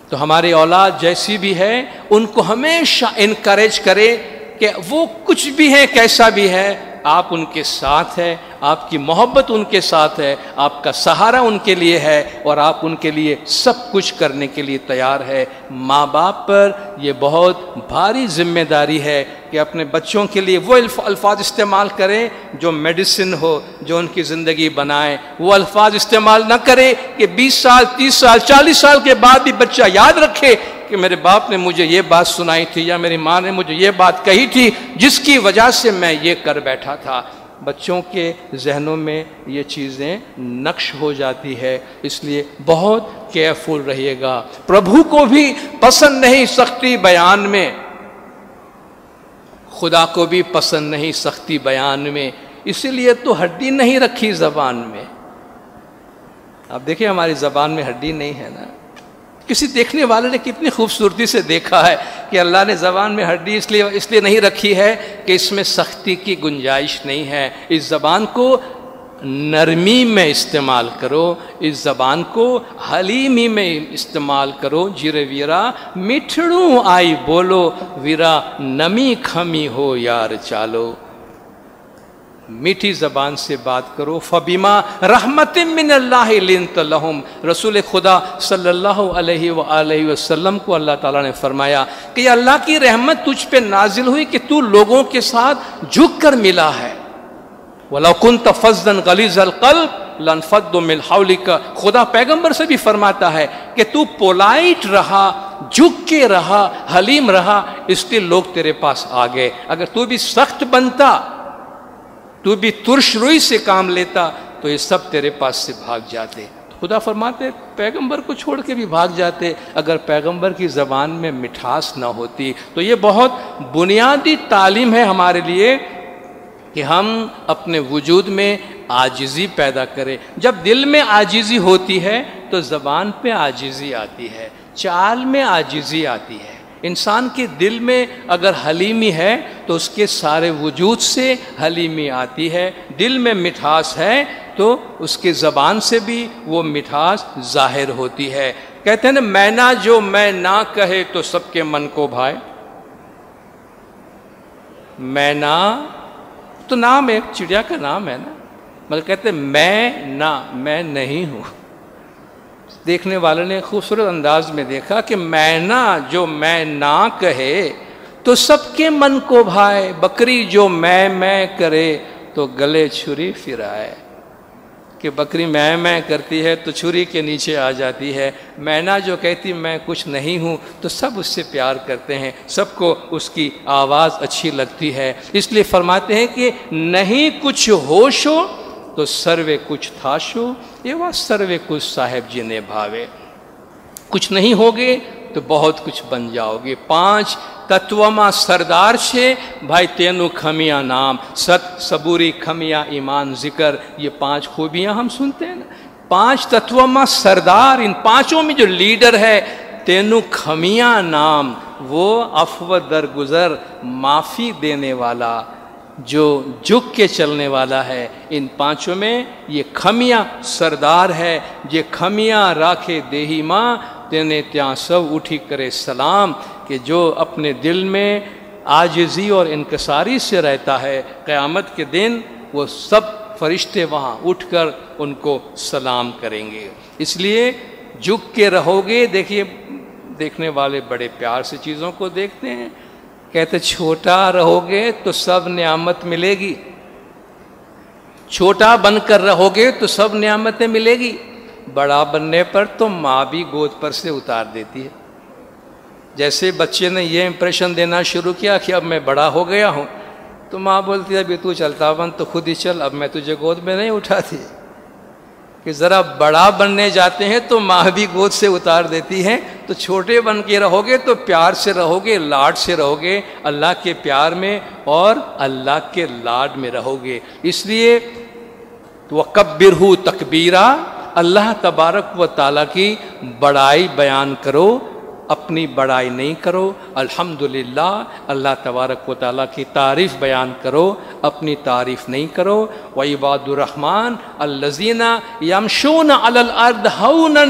تو ہماری اولاد جیسی بھی ہے ان کو ہمیشہ انکریج کرے کہ وہ کچھ بھی ہے، کیسا بھی ہے، آپ ان کے ساتھ ہے، آپ کی محبت ان کے ساتھ ہے، آپ کا سہارا ان کے لیے ہے اور آپ ان کے لیے سب کچھ کرنے کے لیے تیار ہے۔ ماں باپ پر یہ بہت بھاری ذمہ داری ہے کہ اپنے بچوں کے لیے وہ الفاظ استعمال کریں جو میڈیسن ہو، جو ان کی زندگی بنائے۔ وہ الفاظ استعمال نہ کرے کہ 20 سال 30 سال 40 سال کے بعد بھی بچہ یاد رکھے کہ میرے باپ نے مجھے یہ بات سنائی تھی یا میری ماں نے مجھے یہ بات کہی تھی جس کی وجہ سے میں یہ کر بیٹھا تھا۔ بچوں کے ذہنوں میں یہ چیزیں نقش ہو جاتی ہے، اس لیے بہت کیئرفل رہیے گا۔ پربھو کو بھی پسند نہیں سختی بیان میں، خدا کو بھی پسند نہیں سختی بیان میں، اسی لیے تو ہڈی نہیں رکھی زبان میں۔ اب دیکھیں ہماری زبان میں ہڈی نہیں ہے نا، کسی دیکھنے والے نے کتنی خوبصورتی سے دیکھا ہے کہ اللہ نے زبان میں ہڈی اس لیے نہیں رکھی ہے کہ اس میں سختی کی گنجائش نہیں ہے۔ اس زبان کو نرمی میں استعمال کرو، اس زبان کو حلیمی میں استعمال کرو۔ جیرے ویرا میٹھڑوں آئی بولو، ویرا نمی کھمی ہو یار چالو۔ میٹھی زبان سے بات کرو۔ فبما رحمت من اللہ لنت لہم، رسول خدا صلی اللہ علیہ وآلہ وسلم کو اللہ تعالیٰ نے فرمایا کہ یہ اللہ کی رحمت تجھ پہ نازل ہوئی کہ تو لوگوں کے ساتھ جھک کر ملا ہے۔ وَلَوْ كُنْتَ فَظًّا غَلِيظَ الْقَلْبِ لَانفَضُّوا مِنْ حَوْلِكَ، خدا پیغمبر سے بھی فرماتا ہے کہ تو پولائٹ رہا، جھک کے رہا، حلیم رہا، اس لیے لوگ تیرے پاس آ گئے۔ اگر تو بھی سخت بنتا، تو بھی ترش روئی سے کام لیتا تو یہ سب تیرے پاس سے بھاگ جاتے۔ خدا فرماتے پیغمبر کو چھوڑ کے بھی بھاگ جاتے اگر پیغمبر کی زبان میں مٹھاس نہ ہوتی۔ تو یہ بہت بنیادی تعلیم ہے ہمارے لیے کہ ہم اپنے وجود میں عاجزی پیدا کریں۔ جب دل میں عاجزی ہوتی ہے تو زبان پہ عاجزی آتی ہے، چال میں عاجزی آتی ہے۔ انسان کے دل میں اگر حلیمی ہے تو اس کے سارے وجود سے حلیمی آتی ہے۔ دل میں مٹھاس ہے تو اس کے زبان سے بھی وہ مٹھاس ظاہر ہوتی ہے۔ کہتے ہیں نا مینا جو میں نہ کہے تو سب کے من کو بھائے۔ مینا تو نام ہے، چڑیا کا نام ہے نا، مگر کہتے ہیں میں نہیں ہوں۔ دیکھنے والے نے خوبصورت انداز میں دیکھا کہ مینا جو میں نہ کہے تو سب کے من کو بھائے، بکری جو میں کرے تو گلے چھری پھرائے۔ کہ بکری میں کرتی ہے تو چھری کے نیچے آ جاتی ہے، مینا جو کہتی میں کچھ نہیں ہوں تو سب اس سے پیار کرتے ہیں، سب کو اس کی آواز اچھی لگتی ہے۔ اس لیے فرماتے ہیں کہ نہیں کچھ ہوشو تو سروے کچھ تھاشو، یہ وہ سروے کچھ صاحب جی نے بھاوے، کچھ نہیں ہوگے تو بہت کچھ بن جاؤ گے۔ 5 تتوما سردار چھے بھائی تینو کھمیاں نام، ست صبوری کھمیاں ایمان ذکر، یہ 5 خوبیاں ہم سنتے ہیں نا۔ 5 تتوما سردار، ان 5 میں جو لیڈر ہے تینو کھمیاں نام، وہ عفو درگزر معافی دینے والا، جو جھک کے چلنے والا ہے۔ ان 5 میں یہ کھمیاں سردار ہے، یہ کھمیاں راکھے دیہی ماں تینے تیاں سب اٹھی کرے سلام، کہ جو اپنے دل میں عاجزی اور انکساری سے رہتا ہے، قیامت کے دن وہ سب فرشتے وہاں اٹھ کر ان کو سلام کریں گے۔ اس لیے جھک کے رہو گے۔ دیکھیے دیکھنے والے بڑے پیار سے چیزوں کو دیکھتے ہیں، کہتے چھوٹا رہو گے تو سب نعمت ملے گی، چھوٹا بن کر رہو گے تو سب نعمتیں ملے گی، بڑا بننے پر تو ماں بھی گود پر سے اتار دیتی ہے۔ جیسے بچے نے یہ امپریشن دینا شروع کیا کہ اب میں بڑا ہو گیا ہوں، تو ماں بولتی ہے ابھی تو چلتا بن تو خود ہی چل، اب میں تجھے گود میں نہیں اٹھاتی۔ کہ ذرا بڑا بننے جاتے ہیں تو ماں بھی گود سے اتار دیتی ہے۔ تو چھوٹے بن کے رہو گے تو پیار سے رہو گے، لاڈ سے رہو گے، اللہ کے پیار میں اور اللہ کے لاڈ میں رہو گے۔ اس لیے وَكَبِّرْهُ تَكْبِيرًا، اللہ تبارک و تعالیٰ کی بڑائی بیان کرو، اپنی بڑائی نہیں کرو۔ الحمدللہ، اللہ تبارک و تعالیٰ کی تعریف بیان کرو، اپنی تعریف نہیں کرو۔ وعباد الرحمن الذین یمشون علی الارض ہونا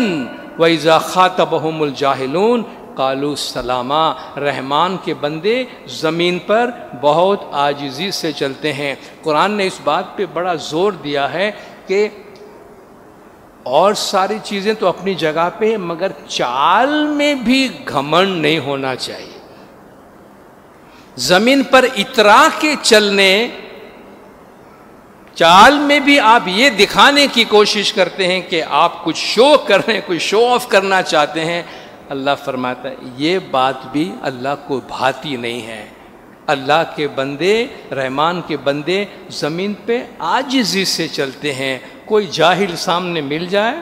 واذا خاطبهم الجاہلون قالوا سلاما، رحمان کے بندے زمین پر بہت عاجزی سے چلتے ہیں۔ قرآن نے اس بات پہ بڑا زور دیا ہے کہ اور ساری چیزیں تو اپنی جگہ پہ، مگر چال میں بھی گھمنڈ نہیں ہونا چاہیے۔ زمین پر اترا کے چلنے، چال میں بھی آپ یہ دکھانے کی کوشش کرتے ہیں کہ آپ کچھ شو کر رہے ہیں، کچھ شو آف کرنا چاہتے ہیں، اللہ فرماتا ہے یہ بات بھی اللہ کو بھاتی نہیں ہے۔ اللہ کے بندے، رحمان کے بندے زمین پہ عاجزی سے چلتے ہیں۔ کوئی جاہل سامنے مل جائے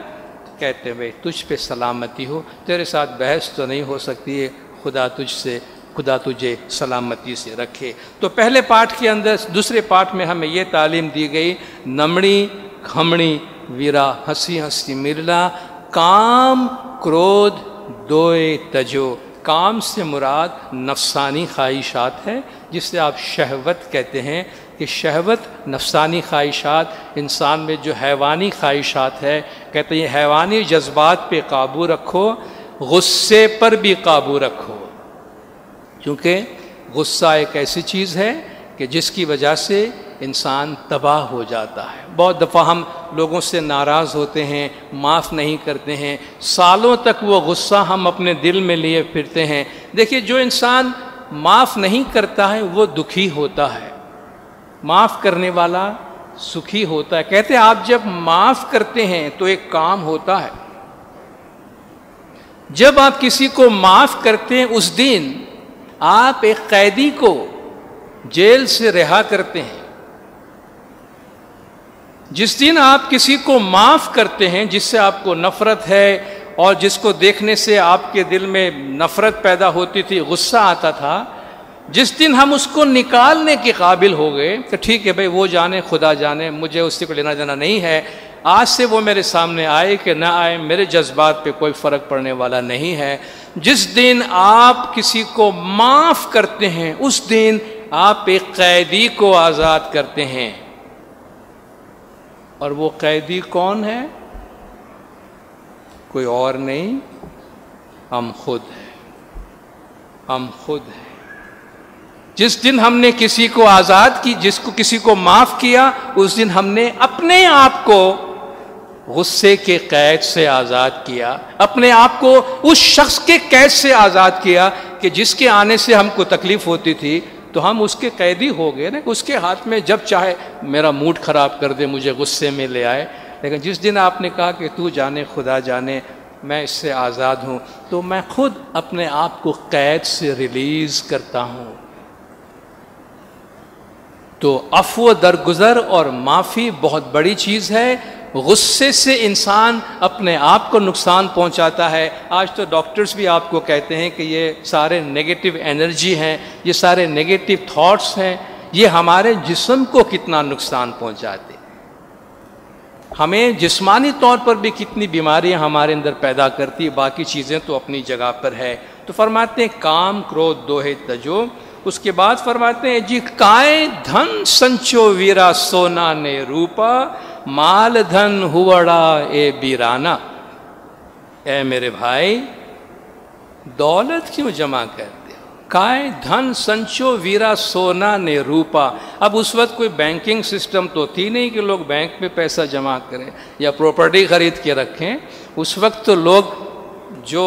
کہتے ہیں بھائی تجھ پہ سلامتی ہو، تیرے ساتھ بحث تو نہیں ہو سکتی ہے، خدا تجھے سلامتی سے رکھے۔ تو پہلے پارٹ کے اندر، دوسرے پارٹ میں ہمیں یہ تعلیم دی گئی، نمڑی کھمڑی ویرا ہنسی ہنسی مرلا، کام کرودھ دوئے تجو۔ کام سے مراد نفسانی خواہشات ہے، جس سے آپ شہوت کہتے ہیں، کہ شہوت نفسانی خواہشات، انسان میں جو حیوانی خواہشات ہے، کہتے ہیں یہ حیوانی جذبات پہ قابو رکھو، غصے پر بھی قابو رکھو، کیونکہ غصہ ایک ایسی چیز ہے کہ جس کی وجہ سے انسان تباہ ہو جاتا ہے۔ بہت دفعہ ہم لوگوں سے ناراض ہوتے ہیں، معاف نہیں کرتے ہیں، سالوں تک وہ غصہ ہم اپنے دل میں لیے پھرتے ہیں۔ دیکھیے جو انسان معاف نہیں کرتا ہے وہ دکھی ہوتا ہے، معاف کرنے والا سکھی ہوتا ہے۔ کہتے ہیں آپ جب معاف کرتے ہیں تو ایک کام ہوتا ہے، جب آپ کسی کو معاف کرتے ہیں اس دن آپ ایک قیدی کو جیل سے رہا کرتے ہیں۔ جس دن آپ کسی کو معاف کرتے ہیں جس سے آپ کو نفرت ہے اور جس کو دیکھنے سے آپ کے دل میں نفرت پیدا ہوتی تھی، غصہ آتا تھا، جس دن ہم اس کو نکالنے کے قابل ہو گئے کہ ٹھیک ہے بھائی وہ جانے خدا جانے، مجھے اس سے کوئی لینا دینا نہیں ہے، آج سے وہ میرے سامنے آئے کہ نہ آئے میرے جذبات پہ کوئی فرق پڑنے والا نہیں ہے۔ جس دن آپ کسی کو معاف کرتے ہیں اس دن آپ ایک قیدی کو آزاد کرتے ہیں، اور وہ قیدی کون ہے؟ کوئی اور نہیں، ہم خود ہیں، ہم خود ہیں۔ جس دن ہم نے کسی کو آزاد کی، جس کو کسی کو معاف کیا، اس دن ہم نے اپنے آپ کو غصے کے قید سے آزاد کیا، اپنے آپ کو اس شخص کے قید سے آزاد کیا کہ جس کے آنے سے ہم کو تکلیف ہوتی تھی، تو ہم اس کے قیدی ہو گئے نا۔ اس کے ہاتھ میں جب چاہے میرا موڈ خراب کر دے، مجھے غصے میں لے آئے، لیکن جس دن آپ نے کہا کہ تو جانے خدا جانے میں اس سے آزاد ہوں، تو میں خود اپنے آپ کو قید سے ریلیز کرتا ہوں۔ تو عفو درگزر اور معافی بہت بڑی چیز ہے۔ غصے سے انسان اپنے آپ کو نقصان پہنچاتا ہے۔ آج تو ڈاکٹرز بھی آپ کو کہتے ہیں کہ یہ سارے نیگیٹو انرجی ہیں، یہ سارے نیگیٹو تھاٹس ہیں، یہ ہمارے جسم کو کتنا نقصان پہنچاتے، ہمیں جسمانی طور پر بھی کتنی بیماریاں ہمارے اندر پیدا کرتی، باقی چیزیں تو اپنی جگہ پر ہے۔ تو فرماتے ہیں کام کرودھ دوہے تجو، اس کے بعد فرماتے ہیں جی کائیں دھن سنچو ویرا سونا نے روپا، مال دھن ہوڑا اے بیرانا۔ اے میرے بھائی دولت کیوں جمع کرتے ہو؟ کائیں دھن سنچو ویرا سونا نے روپا۔ اب اس وقت کوئی بینکنگ سسٹم تو تھی نہیں کہ لوگ بینک میں پیسہ جمع کریں یا پراپرٹی خرید کے رکھیں۔ اس وقت تو لوگ جو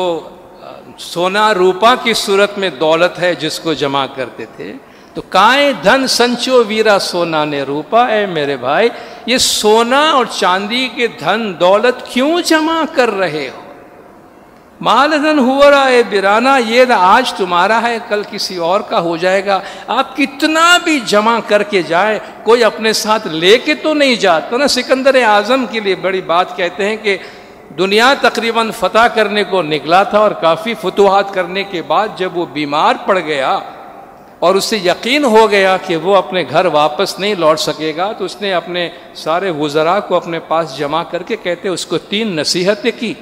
سونا روپا کی صورت میں دولت ہے جس کو جمع کرتے تھے، تو کائیں دھن سنچو ویرا سونا نے روپا۔ اے میرے بھائی یہ سونا اور چاندی کے دھن دولت کیوں جمع کر رہے ہو؟ مال دھن ہوا اے برانا، یہ آج تمہارا ہے کل کسی اور کا ہو جائے گا۔ آپ کتنا بھی جمع کر کے جائے کوئی اپنے ساتھ لے کے تو نہیں جاتا نا۔ سکندر اعظم کے لیے بڑی بات کہتے ہیں کہ دنیا تقریباً فتح کرنے کو نکلا تھا، اور کافی فتوحات کرنے کے بعد جب وہ بیمار پڑ گیا اور اسے یقین ہو گیا کہ وہ اپنے گھر واپس نہیں لوٹ سکے گا، تو اس نے اپنے سارے وزراء کو اپنے پاس جمع کر کے کہتے اس کو 3 نصیحتیں کی۔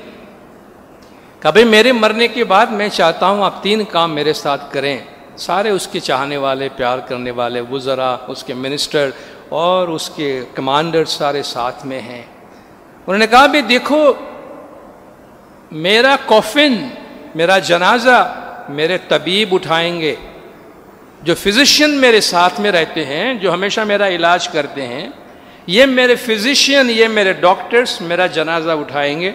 کبھی میرے مرنے کے بعد میں چاہتا ہوں آپ 3 کام میرے ساتھ کریں۔ سارے اس کے چاہنے والے، پیار کرنے والے وزراء، اس کے منسٹر اور اس کے کمانڈر سارے ساتھ میں ہیں۔ انہوں نے کہا بھی دیکھو میرا کوفن، میرا جنازہ میرے طبیب اٹھائیں گے، جو فزیشین میرے ساتھ میں رہتے ہیں، جو ہمیشہ میرا علاج کرتے ہیں، یہ میرے فزیشین، یہ میرے ڈاکٹرز میرا جنازہ اٹھائیں گے۔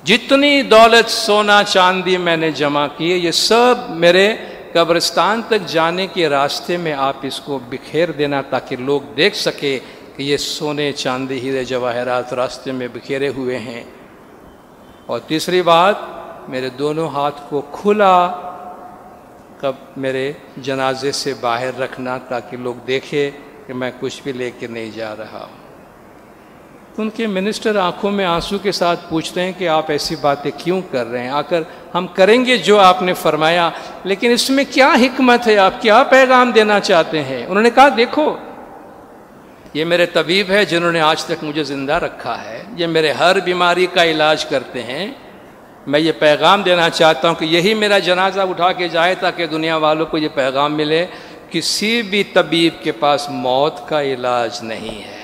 جتنی دولت سونا چاندی میں نے جمع کی ہے، یہ سب میرے قبرستان تک جانے کے راستے میں آپ اس کو بکھیر دینا تاکہ لوگ دیکھ سکے کہ یہ سونے چاندی ہیرے جواہرات راستے میں بکھیرے ہوئے ہیں۔ اور تیسری بات، میرے دونوں ہاتھ کو کھلا کب میرے جنازے سے باہر رکھنا تاکہ لوگ دیکھے کہ میں کچھ بھی لے کے نہیں جا رہا ہوں۔ ان کے منسٹر آنکھوں میں آنسو کے ساتھ پوچھتے ہیں کہ آپ ایسی باتیں کیوں کر رہے ہیں؟ آ کر ہم کریں گے جو آپ نے فرمایا، لیکن اس میں کیا حکمت ہے؟ آپ کیا پیغام دینا چاہتے ہیں؟ انہوں نے کہا دیکھو یہ میرے طبیب ہے جنہوں نے آج تک مجھے زندہ رکھا ہے، یہ میرے ہر بیماری کا علاج کرتے ہیں۔ میں یہ پیغام دینا چاہتا ہوں کہ یہی میرا جنازہ اٹھا کے جائے تاکہ دنیا والوں کو یہ پیغام ملے، کسی بھی طبیب کے پاس موت کا علاج نہیں ہے۔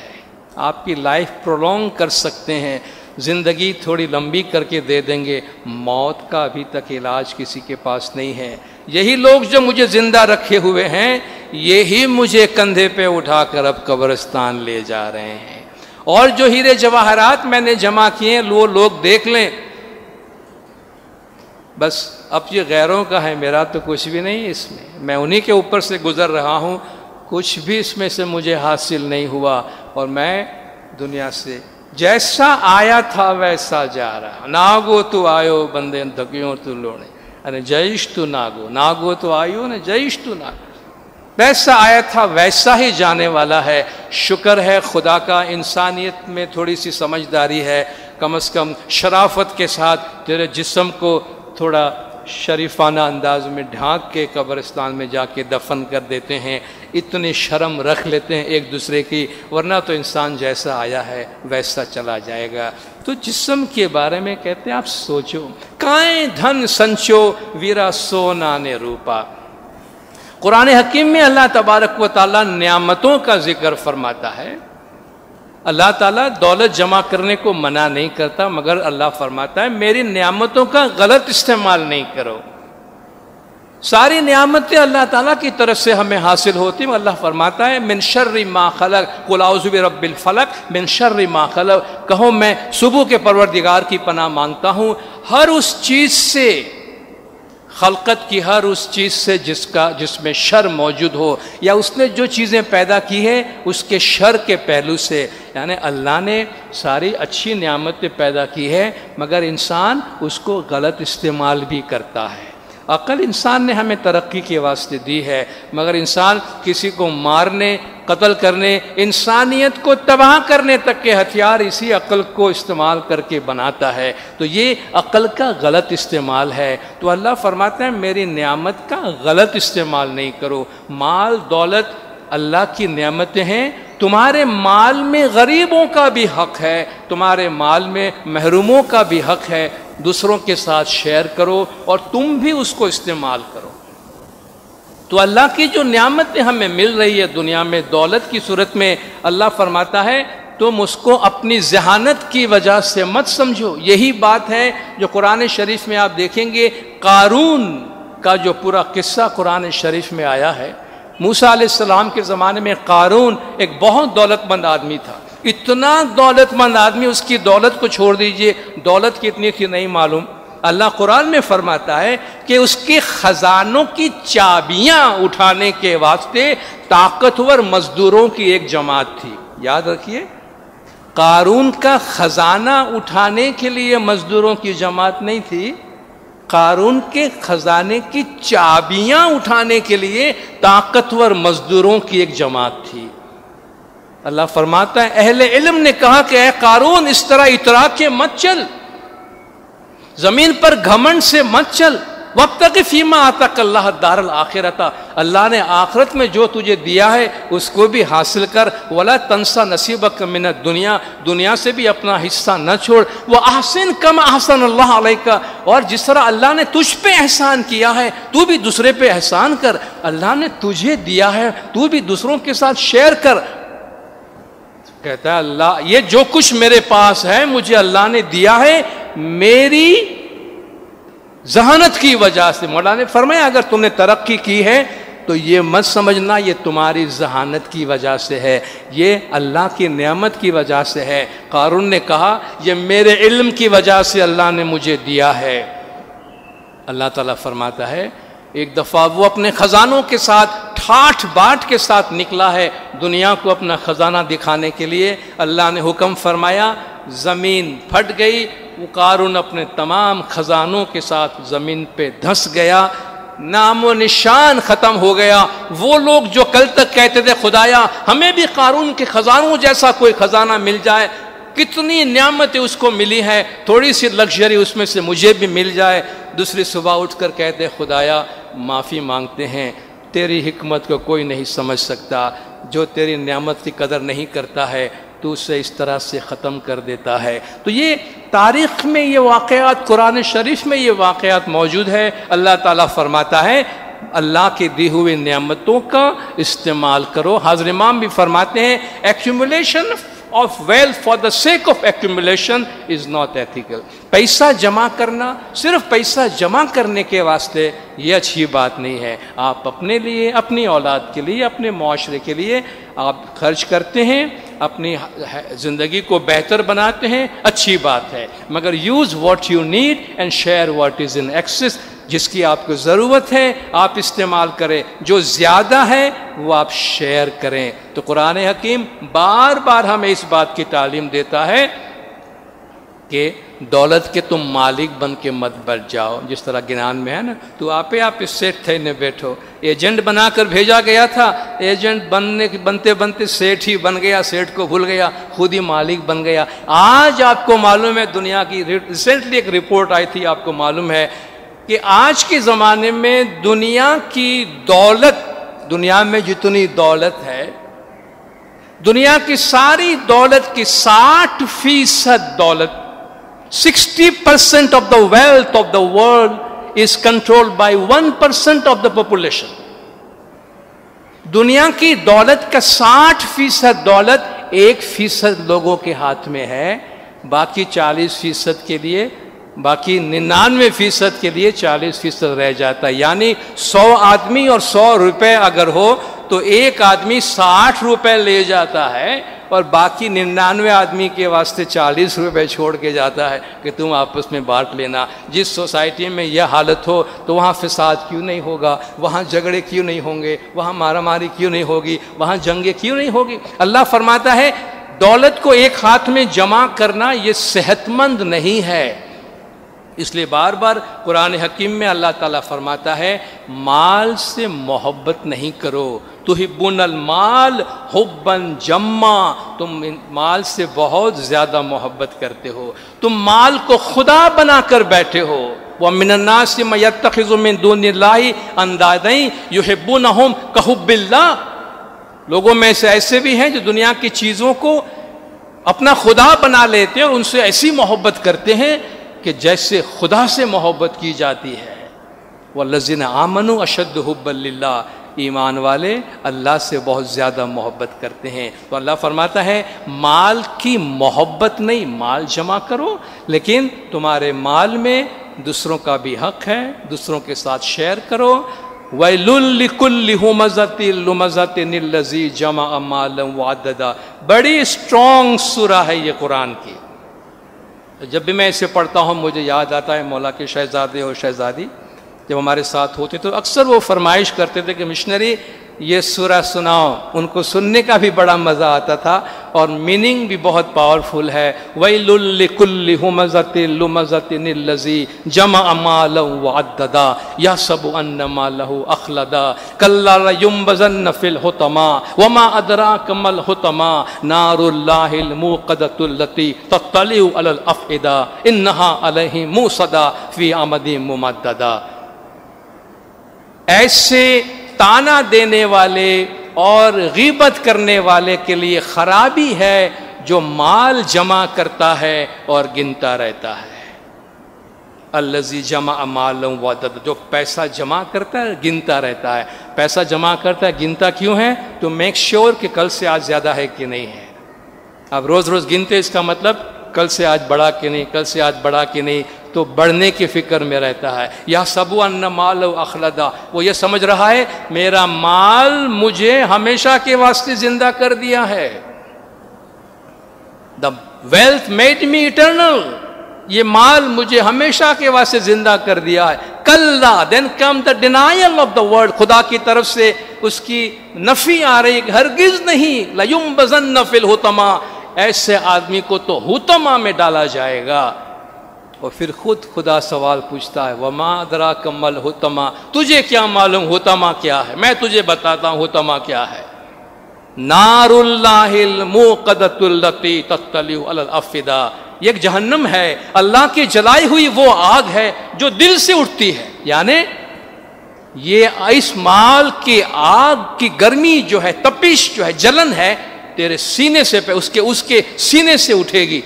آپ کی لائف پرولونگ کر سکتے ہیں، زندگی تھوڑی لمبی کر کے دے دیں گے، موت کا ابھی تک علاج کسی کے پاس نہیں ہے۔ یہی لوگ جو مجھے زندہ رکھے ہوئے ہیں، یہی مجھے کندھے پہ اٹھا کر اب قبرستان لے جا رہے ہیں۔ اور جو ہیرے جواہرات میں نے جمع کیے ہیں وہ لوگ دیکھ لیں، بس اب یہ غیروں کا ہے، میرا تو کچھ بھی نہیں اس میں انہی کے اوپر سے گزر رہا ہوں، کچھ بھی اس میں سے مجھے حاصل نہیں ہوا، اور میں دنیا سے جیسا آیا تھا ویسا جا رہا۔ ناگو تو آیو بندے دھکیوں تو لوڑے، ارے جیش تو ناگو، ناگو تو آیو نا جیش تو ناگو، ویسا آیا تھا ویسا ہی جانے والا ہے۔ شکر ہے خدا کا، انسانیت میں تھوڑی سی سمجھداری ہے، کم از کم شرافت کے ساتھ تیرے جسم کو تھوڑا شریفانہ انداز میں ڈھانک کے قبرستان میں جا کے دفن کر دیتے ہیں، اتنی شرم رکھ لیتے ہیں ایک دوسرے کی، ورنہ تو انسان جیسا آیا ہے ویسا چلا جائے گا۔ تو جسم کے بارے میں کہتے ہیں آپ سوچو، کائیں دھن سنچو ویرا سونا نے روپا۔ قرآن حکیم میں اللہ تبارک و تعالیٰ نعمتوں کا ذکر فرماتا ہے۔ اللہ تعالیٰ دولت جمع کرنے کو منع نہیں کرتا، مگر اللہ فرماتا ہے میری نعمتوں کا غلط استعمال نہیں کرو۔ ساری نعمتیں اللہ تعالیٰ کی طرف سے ہمیں حاصل ہوتی ہیں۔ اللہ فرماتا ہے من شر ما خلق، قل اعوذ برب الفلق من شر ما خلق، کہو میں صبح کے پروردگار کی پناہ مانگتا ہوں ہر اس چیز سے خلقت کی ہر اس چیز سے جس میں شر موجود ہو، یا اس نے جو چیزیں پیدا کی ہے اس کے شر کے پہلو سے، یعنی اللہ نے ساری اچھی نعمتیں پیدا کی ہے مگر انسان اس کو غلط استعمال بھی کرتا ہے۔ عقل انسان نے ہمیں ترقی کے واسطے دی ہے، مگر انسان کسی کو مارنے، قتل کرنے، انسانیت کو تباہ کرنے تک کے ہتھیار اسی عقل کو استعمال کر کے بناتا ہے، تو یہ عقل کا غلط استعمال ہے۔ تو اللہ فرماتا ہے میری نعمت کا غلط استعمال نہیں کرو۔ مال دولت اللہ کی نعمتیں ہیں، تمہارے مال میں غریبوں کا بھی حق ہے، تمہارے مال میں محروموں کا بھی حق ہے، دوسروں کے ساتھ شیئر کرو اور تم بھی اس کو استعمال کرو۔ تو اللہ کی جو نعمتیں ہمیں مل رہی ہے دنیا میں دولت کی صورت میں، اللہ فرماتا ہے تم اس کو اپنی ذہانت کی وجہ سے مت سمجھو۔ یہی بات ہے جو قرآن شریف میں آپ دیکھیں گے، قارون کا جو پورا قصہ قرآن شریف میں آیا ہے۔ موسیٰ علیہ السلام کے زمانے میں قارون ایک بہت دولت مند آدمی تھا، اتنا دولت مند آدمی، اس کی دولت کو چھوڑ دیجئے، دولت کتنی تھی نہیں معلوم۔ اللہ قرآن میں فرماتا ہے کہ اس کے خزانوں کی چابیاں اٹھانے کے واسطے طاقتور مزدوروں کی ایک جماعت تھی۔ یاد رکھیے، قارون کا خزانہ اٹھانے کے لیے مزدوروں کی جماعت نہیں تھی، قارون کے خزانے کی چابیاں اٹھانے کے لیے طاقتور مزدوروں کی ایک جماعت تھی۔ اللہ فرماتا ہے اہل علم نے کہا کہ اے قارون اس طرح اترا کے مت چل، زمین پر گھمنڈ سے مت چل، وابتغ فیما آتاک اللہ الدار الآخرۃ، اللہ نے آخرت میں جو تجھے دیا ہے اس کو بھی حاصل کر، ولا تنسا نصیبک من الدنیا، دنیا سے بھی اپنا حصہ نہ چھوڑ، واحسن کما احسن اللہ علیک، اور جس طرح اللہ نے تجھ پہ احسان کیا ہے تو بھی دوسرے پہ احسان کر، اللہ نے تجھے دیا ہے تو بھی دوسروں کے ساتھ شیئر کر۔ کہتا ہے اللہ یہ جو کچھ میرے پاس ہے مجھے اللہ نے دیا ہے میری ذہانت کی وجہ سے۔ مولا نے فرمایا اگر تم نے ترقی کی ہے تو یہ مت سمجھنا یہ تمہاری ذہانت کی وجہ سے ہے، یہ اللہ کی نعمت کی وجہ سے ہے۔ قارون نے کہا یہ میرے علم کی وجہ سے اللہ نے مجھے دیا ہے۔ اللہ تعالیٰ فرماتا ہے ایک دفعہ وہ اپنے خزانوں کے ساتھ ٹھاٹھ باٹ کے ساتھ نکلا ہے دنیا کو اپنا خزانہ دکھانے کے لیے، اللہ نے حکم فرمایا زمین پھٹ گئی، وہ قارون اپنے تمام خزانوں کے ساتھ زمین پہ دھنس گیا، نام و نشان ختم ہو گیا۔ وہ لوگ جو کل تک کہتے تھے خدایا ہمیں بھی قارون کے خزانوں جیسا کوئی خزانہ مل جائے، کتنی نعمتیں اس کو ملی ہیں، تھوڑی سی لگژری اس میں سے مجھے بھی مل جائے، دوسری صبح اٹھ کر کہتے خدایا معافی مانگتے ہیں، تیری حکمت کو کوئی نہیں سمجھ سکتا، جو تیری نعمت کی قدر نہیں کرتا ہے تو اسے اس طرح سے ختم کر دیتا ہے۔ تو یہ تاریخ میں یہ واقعات، قرآن شریف میں یہ واقعات موجود ہے۔ اللہ تعالیٰ فرماتا ہے اللہ کے دی ہوئے نعمتوں کا استعمال کرو۔ حضرت امام بھی فرماتے ہیں accumulation of wealth for the sake of accumulation is not ethical۔ پیسہ جمع کرنا صرف پیسہ جمع کرنے کے واسطے یہ اچھی بات نہیں ہے۔ آپ اپنے لیے، اپنی اولاد کے لیے، اپنے معاشرے کے لیے آپ خرچ کرتے ہیں، اپنی زندگی کو بہتر بناتے ہیں، اچھی بات ہے، مگر use what you need and share what is in excess. جس کی آپ کو ضرورت ہے آپ استعمال کریں، جو زیادہ ہے وہ آپ شیئر کریں۔ تو قرآن حکیم بار بار ہمیں اس بات کی تعلیم دیتا ہے کہ دولت کے تم مالک بن کے مت بچ جاؤ، جس طرح گنان میں ہے نا، تو آپ اس سیٹ تھے نے بیٹھو، ایجنٹ بنا کر بھیجا گیا تھا، ایجنٹ بنتے بنتے سیٹ ہی بن گیا، سیٹ کو بھول گیا، خود ہی مالک بن گیا۔ آج آپ کو معلوم ہے، دنیا کی ریسنٹلی ایک رپورٹ آئی تھی، آپ کو معلوم ہے کہ آج کے زمانے میں دنیا کی دولت، دنیا میں جتنی دولت ہے، دنیا کی ساری دولت کی 60% دولت، 60% of the wealth of the world is controlled by 1% of the population۔ دنیا کی دولت کا 60% دولت 1% لوگوں کے ہاتھ میں ہے، باقی 40% کے لیے، باقی 99% کے لیے 40% رہ جاتا ہے۔ یعنی 100 آدمی اور 100 روپے اگر ہو تو ایک آدمی 60 روپے لے جاتا ہے اور باقی 99 آدمی کے واسطے 40 روپے چھوڑ کے جاتا ہے کہ تم آپس میں بانٹ لینا۔ جس سوسائٹی میں یہ حالت ہو تو وہاں فساد کیوں نہیں ہوگا، وہاں جھگڑے کیوں نہیں ہوں گے، وہاں مارا ماری کیوں نہیں ہوگی، وہاں جنگیں کیوں نہیں ہوگی؟ اللہ فرماتا ہے دولت کو ایک ہاتھ میں جمع کرنا یہ صحت مند نہیں ہے۔ اس لیے بار بار قرآن حکیم میں اللہ تعالیٰ فرماتا ہے مال سے محبت نہیں کرو، تحبون المال حبا جما، تم مال سے بہت زیادہ محبت کرتے ہو، تم مال کو خدا بنا کر بیٹھے ہو۔ وَمِنَ النَّاسِ مَن يَتَّخِذُ مِن دُونِ اللَّهِ أَندَادًا يُحِبُّونَهُمْ كَحُبِّ اللَّهِ، لوگوں میں سے ایسے بھی ہیں جو دنیا کی چیزوں کو اپنا خدا بنا لیتے ہیں اور ان سے ایسی محبت کرتے ہیں کہ جیسے خدا سے محبت کی جاتی ہے۔ وَالَّذِينَ آمَنُوا أَشَدُّ حُبًّا لِلَّهِ، ایمان والے اللہ سے بہت زیادہ محبت کرتے ہیں۔ تو اللہ فرماتا ہے مال کی محبت نہیں، مال جمع کرو لیکن تمہارے مال میں دوسروں کا بھی حق ہے، دوسروں کے ساتھ شیئر کرو۔ وَيْلٌ لِكُلِّ ہُمَزَةٍ لُمَزَةٍ الَّذِي جَمَعَ مَالًا وَعَدَّدَ، بڑی اسٹرانگ سورہ ہے یہ قرآن کی۔ جب بھی میں اسے پڑھتا ہوں مجھے یاد آتا ہے مولا کے شہزادے اور شہزادی جب ہمارے ساتھ ہوتے تو اکثر وہ فرمائش کرتے تھے کہ مشنری یہ سورہ سناؤ، ان کو سننے کا بھی بڑا مزہ آتا تھا اور میننگ بھی بہت پاورفل ہے۔ وَيْلٌ لِكُلِّ هُمَزَةٍ لُمَزَةٍ الَّذِي جَمَعَ مَالًا وَعَدَّدَ يَحْسَبُ أَنَّ مَالَهُ أَخْلَدَ كَلَّا لَيُنبَذَنَّ فِي الْحُطَمَةِ وَمَا أَدْرَاكَ مَا الْحُطَمَةُ نَارُ اللَّهِ الْمُوقَدَةُ الَّتِي تَطَّلِعُ عَلَى الْأَفْئِدَةِ إِنَّهَا عَلَيْهِم مُّؤْصَدَةٌ فِي عَمَدٍ مُّمَدَّدَةٍ، ایسے تانا دینے والے اور غیبت کرنے والے کے لیے خرابی ہے جو مال جمع کرتا ہے اور گنتا رہتا ہے۔ الذی جمع مالا وعدد، جو پیسہ جمع کرتا ہے گنتا رہتا ہے۔ پیسہ جمع کرتا ہے گنتا کیوں ہے؟ تو میک شیور کہ کل سے آج زیادہ ہے کہ نہیں ہے۔ اب روز روز گنتے اس کا مطلب کل سے آج بڑھا کہ نہیں، کل سے آج بڑھا کہ نہیں، تو بڑھنے کی فکر میں رہتا ہے۔ یا سبو ان مال اخلدا، وہ یہ سمجھ رہا ہے میرا مال مجھے ہمیشہ کے واسطے زندہ کر دیا ہے۔ The wealth made me eternal, یہ مال مجھے ہمیشہ کے واسطے زندہ کر دیا ہے۔ کلا دین کم دا ڈینائل آف دا ورڈ، خدا کی طرف سے اس کی نفی آ رہی ہے، ہرگز نہیں۔ لیمبذن فی الحطمہ، ایسے آدمی کو تو حطمہ میں ڈالا جائے گا۔ اور پھر خود خدا سوال پوچھتا ہے وما ادراک ما الحطمہ، تجھے کیا معلوم حطمہ کیا ہے؟ میں تجھے بتاتا ہوں حطمہ کیا ہے۔ نار اللہ الموقدۃ التی تطلع علی الافئدہ، یہ ایک جہنم ہے، اللہ کی جلائی ہوئی وہ آگ ہے جو دل سے اٹھتی ہے۔ یعنی یہ اس مال کی آگ کی گرمی جو ہے، تپش جو ہے، جلن ہے، تیرے سینے سے اس کے سینے سے اٹھے گی۔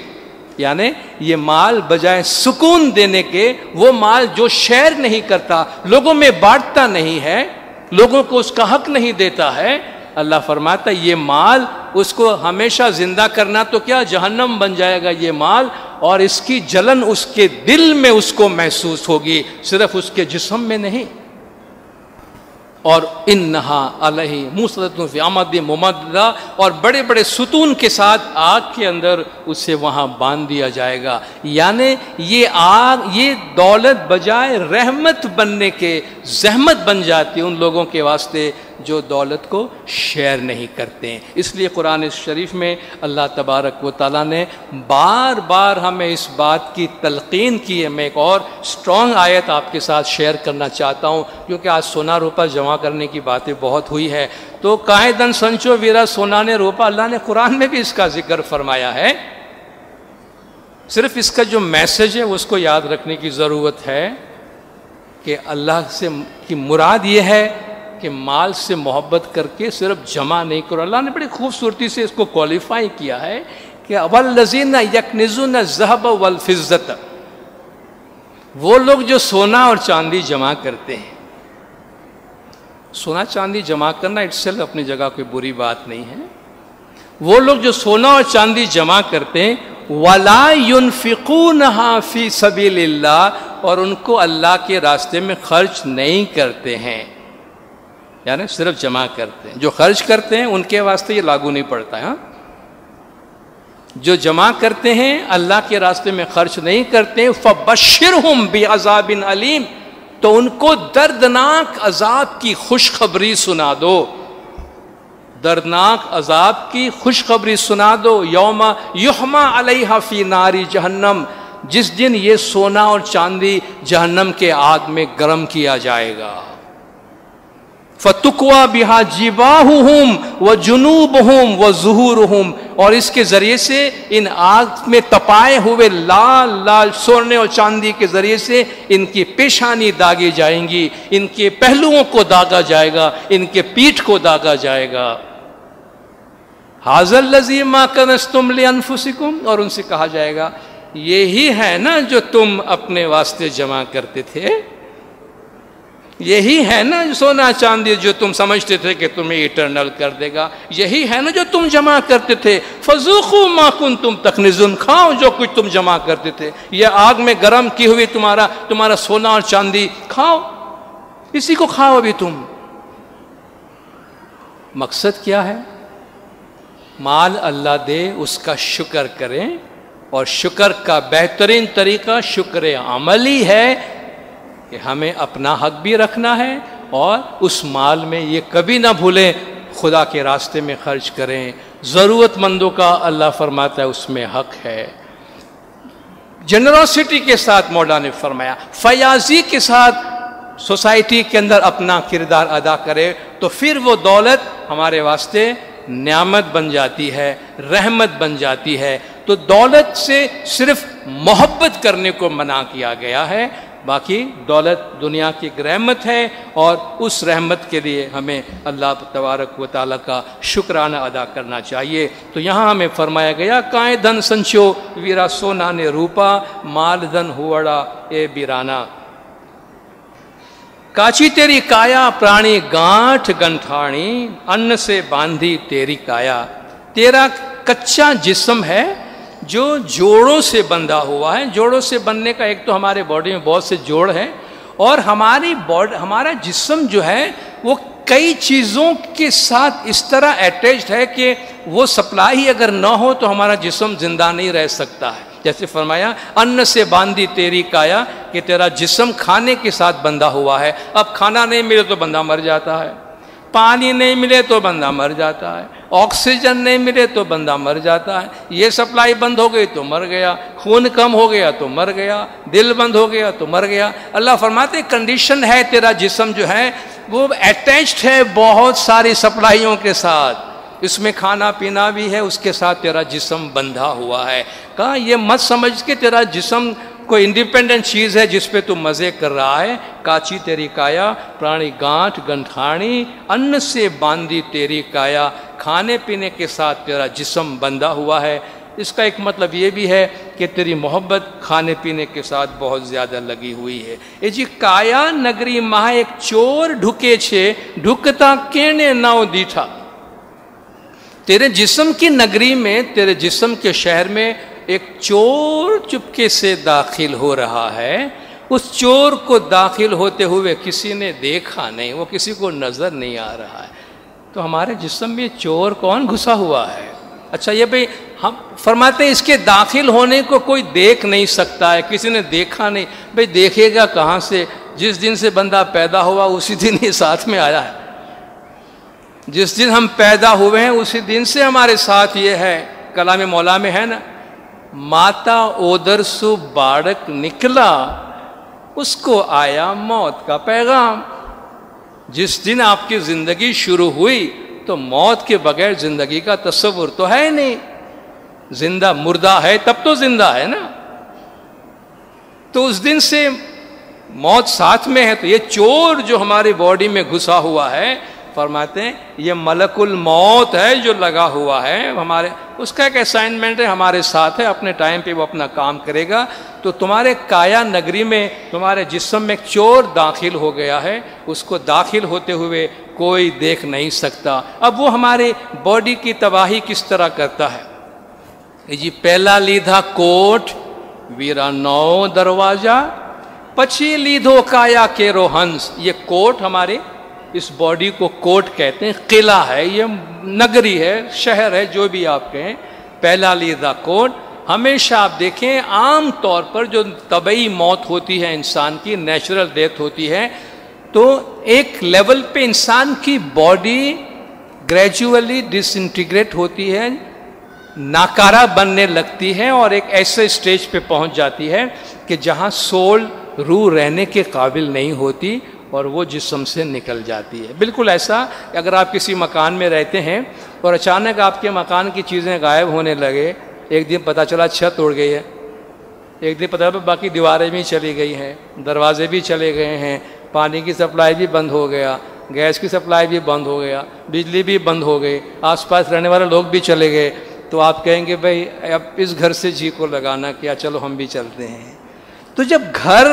یعنی یہ مال بجائے سکون دینے کے، وہ مال جو شیئر نہیں کرتا، لوگوں میں بانٹتا نہیں ہے، لوگوں کو اس کا حق نہیں دیتا ہے، اللہ فرماتا ہے یہ مال اس کو ہمیشہ زندہ کرنا تو کیا جہنم بن جائے گا یہ مال، اور اس کی جلن اس کے دل میں اس کو محسوس ہوگی، صرف اس کے جسم میں نہیں۔ اور انہا علیہ موصدۃ فی عمد ممددہ، اور بڑے بڑے ستون کے ساتھ آگ کے اندر اسے وہاں باندھ دیا جائے گا۔ یعنی یہ آگ، یہ دولت بجائے رحمت بننے کے زحمت بن جاتی ہے ان لوگوں کے واسطے جو دولت کو شیئر نہیں کرتے ہیں۔ اس لیے قرآن شریف میں اللہ تبارک و تعالیٰ نے بار بار ہمیں اس بات کی تلقین کی ہے۔ میں ایک اور اسٹرانگ آیت آپ کے ساتھ شیئر کرنا چاہتا ہوں، کیونکہ آج سونا روپا جمع کرنے کی باتیں بہت ہوئی ہے، تو قائدن سنچو ویرا سونا نے روپا، اللہ نے قرآن میں بھی اس کا ذکر فرمایا ہے۔ صرف اس کا جو میسج ہے اس کو یاد رکھنے کی ضرورت ہے کہ اللہ سے کی مراد یہ ہے کہ مال سے محبت کر کے صرف جمع نہیں کرو۔ اللہ نے بڑی خوبصورتی سے اس کو کوالیفائی کیا ہے کہ والذین یکنزون الذھب والفضة، وہ لوگ جو سونا اور چاندی جمع کرتے ہیں۔ سونا چاندی جمع کرنا اٹسیلف اپنی جگہ کوئی بری بات نہیں ہے۔ وہ لوگ جو سونا اور چاندی جمع کرتے ہیں وَلَا يُنْفِقُونَهَا فِي سَبِيلِ اللَّهِ، اور ان کو اللہ کے راستے میں خرچ نہیں کرتے ہیں، یعنی صرف جمع کرتے ہیں۔ جو خرچ کرتے ہیں ان کے واسطے یہ لاگو نہیں پڑتا ہے۔ جو جمع کرتے ہیں اللہ کے راستے میں خرچ نہیں کرتے فبشرہم بعذاب علیم، تو ان کو دردناک عذاب کی خوشخبری سنا دو، دردناک عذاب کی خوشخبری سنا دو۔ یوم یحمى علیہا فی نار جہنم، جس دن یہ سونا اور چاندی جہنم کے آگ میں گرم کیا جائے گا۔ فَتُقْوَى بِهَا جِبَاهُهُمْ وَجُنُوبُهُمْ وَظُهُورُهُمْ، اور اس کے ذریعے سے ان آگ میں تپائے ہوئے لال لال سونے اور چاندی کے ذریعے سے ان کی پیشانی داغی جائیں گی، ان کے پہلوؤں کو داغا جائے گا، ان کے پیٹھ کو داغا جائے گا۔ هَذَا الَّذِي مَا كَنَزْتُمْ لِأَنفُسِكُمْ، اور ان سے کہا جائے گا یہی ہے نا جو تم اپنے واسطے جمع کرتے تھے، یہی ہے نا سونا چاندی جو تم سمجھتے تھے کہ تمہیں ایٹرنل کر دے گا، یہی ہے نا جو تم جمع کرتے تھے۔ فَذُوقُوا مَا كُنتُمْ تَكْنِزُونَ، کھاؤ جو کچھ تم جمع کرتے تھے، یہ آگ میں گرم کی ہوئی تمہارا سونا اور چاندی کھاؤ، اسی کو کھاؤ ابھی تم۔ مقصد کیا ہے؟ مال اللہ دے اس کا شکر کریں، اور شکر کا بہترین طریقہ شکر عملی ہے کہ ہمیں اپنا حق بھی رکھنا ہے، اور اس مال میں یہ کبھی نہ بھولیں خدا کے راستے میں خرچ کریں۔ ضرورت مندوں کا اللہ فرماتا ہے اس میں حق ہے۔ جنرosity کے ساتھ مولا نے فرمایا، فیاضی کے ساتھ سوسائٹی کے اندر اپنا کردار ادا کرے تو پھر وہ دولت ہمارے واسطے نعمت بن جاتی ہے، رحمت بن جاتی ہے۔ تو دولت سے صرف محبت کرنے کو منع کیا گیا ہے، باقی دولت دنیا کی ایک رحمت ہے، اور اس رحمت کے لیے ہمیں اللہ تبارک و تعالیٰ کا شکرانہ ادا کرنا چاہیے۔ تو یہاں ہمیں فرمایا گیا کائیں دھن سنچو ویرا سونا نے روپا، مال دھن ہوڑا اے بیرانا۔ کاچی تیری کایا پرانی گانٹھ گنٹھانی، ان سے باندھی تیری کایا۔ تیرا کچا جسم ہے جو جوڑوں سے بندھا ہوا ہے۔ جوڑوں سے بننے کا ایک تو ہمارے باڈی میں بہت سے جوڑ ہیں، اور ہمارا جسم جو ہے وہ کئی چیزوں کے ساتھ اس طرح اٹیچڈ ہے کہ وہ سپلائی اگر نہ ہو تو ہمارا جسم زندہ نہیں رہ سکتا ہے۔ جیسے فرمایا ان سے باندھی تیری کایا، کہ تیرا جسم کھانے کے ساتھ بندھا ہوا ہے۔ اب کھانا نہیں ملے تو بندہ مر جاتا ہے، پانی نہیں ملے تو بندہ مر جاتا ہے، آکسیجن نہیں ملے تو بندہ مر جاتا ہے، یہ سپلائی بند ہو گئی تو مر گیا، خون کم ہو گیا تو مر گیا، دل بند ہو گیا تو مر گیا۔ اللہ فرماتے کنڈیشن ہے تیرا جسم جو ہے وہ اٹیچڈ ہے بہت ساری سپلائیوں کے ساتھ، اس میں کھانا پینا بھی ہے، اس کے ساتھ تیرا جسم بندھا ہوا ہے۔ کہا یہ مت سمجھ کے تیرا جسم کوئی انڈیپینڈنٹ چیز ہے جس پہ تو مزے کر رہا ہے۔ کاچی تیری کایا پرانی گانٹھ گنٹھانی، ان سے باندھی تیری کایا، کھانے پینے کے ساتھ تیرا جسم بندھا ہوا ہے۔ اس کا ایک مطلب یہ بھی ہے کہ تیری محبت کھانے پینے کے ساتھ بہت زیادہ لگی ہوئی ہے۔ اے جی کایا نگری ماہ ایک چور ڈھکے چھے، ڈھکتا کینے ناؤ دیٹھا۔ تیرے جسم کی نگری میں، تیرے جسم کے شہر میں ایک چور چپکے سے داخل ہو رہا ہے۔ اس چور کو داخل ہوتے ہوئے کسی نے دیکھا نہیں، وہ کسی کو نظر نہیں آ رہا ہے۔ تو ہمارے جسم میں چور کون گھسا ہوا ہے؟ اچھا یہ بھئی ہم فرماتے ہیں اس کے داخل ہونے کو کوئی دیکھ نہیں سکتا ہے، کسی نے دیکھا نہیں۔ بھئی دیکھے گا کہاں سے؟ جس دن سے بندہ پیدا ہوا اسی دن ہی ساتھ میں آیا ہے، جس دن ہم پیدا ہوئے ہیں اسی دن سے ہمارے ساتھ یہ ہے۔ کلام مولا میں ہے نا، ماتا اودر سو باڑک نکلا، اس کو آیا موت کا پیغام۔ جس دن آپ کی زندگی شروع ہوئی تو موت کے بغیر زندگی کا تصور تو ہے نہیں، زندہ مردہ ہے تب تو زندہ ہے نا۔ تو اس دن سے موت ساتھ میں ہے۔ تو یہ چور جو ہماری باڈی میں گھسا ہوا ہے، فرماتے ہیں یہ ملک الموت ہے جو لگا ہوا ہے ہمارے، اس کا ایک اسائنمنٹ ہے، ہمارے ساتھ ہے، اپنے ٹائم پہ وہ اپنا کام کرے گا۔ تو تمہارے کایا نگری میں تمہارے جسم میں ایک چور داخل ہو گیا ہے، اس کو داخل ہوتے ہوئے کوئی دیکھ نہیں سکتا۔ اب وہ ہمارے باڈی کی تباہی کس طرح کرتا ہے؟ جی پہلا لیدھا کوٹ ویرا نو دروازہ، پچھی لیدھو کایا کے روہنس۔ یہ کوٹ ہمارے اس باڈی کو کوٹ کہتے ہیں، قلعہ ہے، یہ نگری ہے، شہر ہے، جو بھی آپ کہیں۔ پہلا لیدہ کوٹ. ہمیشہ آپ دیکھیں عام طور پر جو طبعی موت ہوتی ہے انسان کی، نیچرل ڈیتھ ہوتی ہے، تو ایک لیول پہ انسان کی باڈی گریجولی ڈس انٹیگریٹ ہوتی ہے، ناکارہ بننے لگتی ہے، اور ایک ایسے اسٹیج پہ پہنچ جاتی ہے کہ جہاں سول، روح رہنے کے قابل نہیں ہوتی اور وہ جسم سے نکل جاتی ہے. بالکل ایسا کہ اگر آپ کسی مکان میں رہتے ہیں اور اچانک آپ کے مکان کی چیزیں غائب ہونے لگے، ایک دن پتہ چلا چھت اڑ گئی ہے، ایک دن پتہ چلا باقی دیواریں بھی چلی گئی ہیں، دروازے بھی چلے گئے ہیں، پانی کی سپلائی بھی بند ہو گیا، گیس کی سپلائی بھی بند ہو گیا، بجلی بھی بند ہو گئی، آس پاس رہنے والے لوگ بھی چلے گئے، تو آپ کہیں گے بھائی اب اس گھر سے جی کو لگانا کیا، چلو ہم بھی چلتے ہیں. تو جب گھر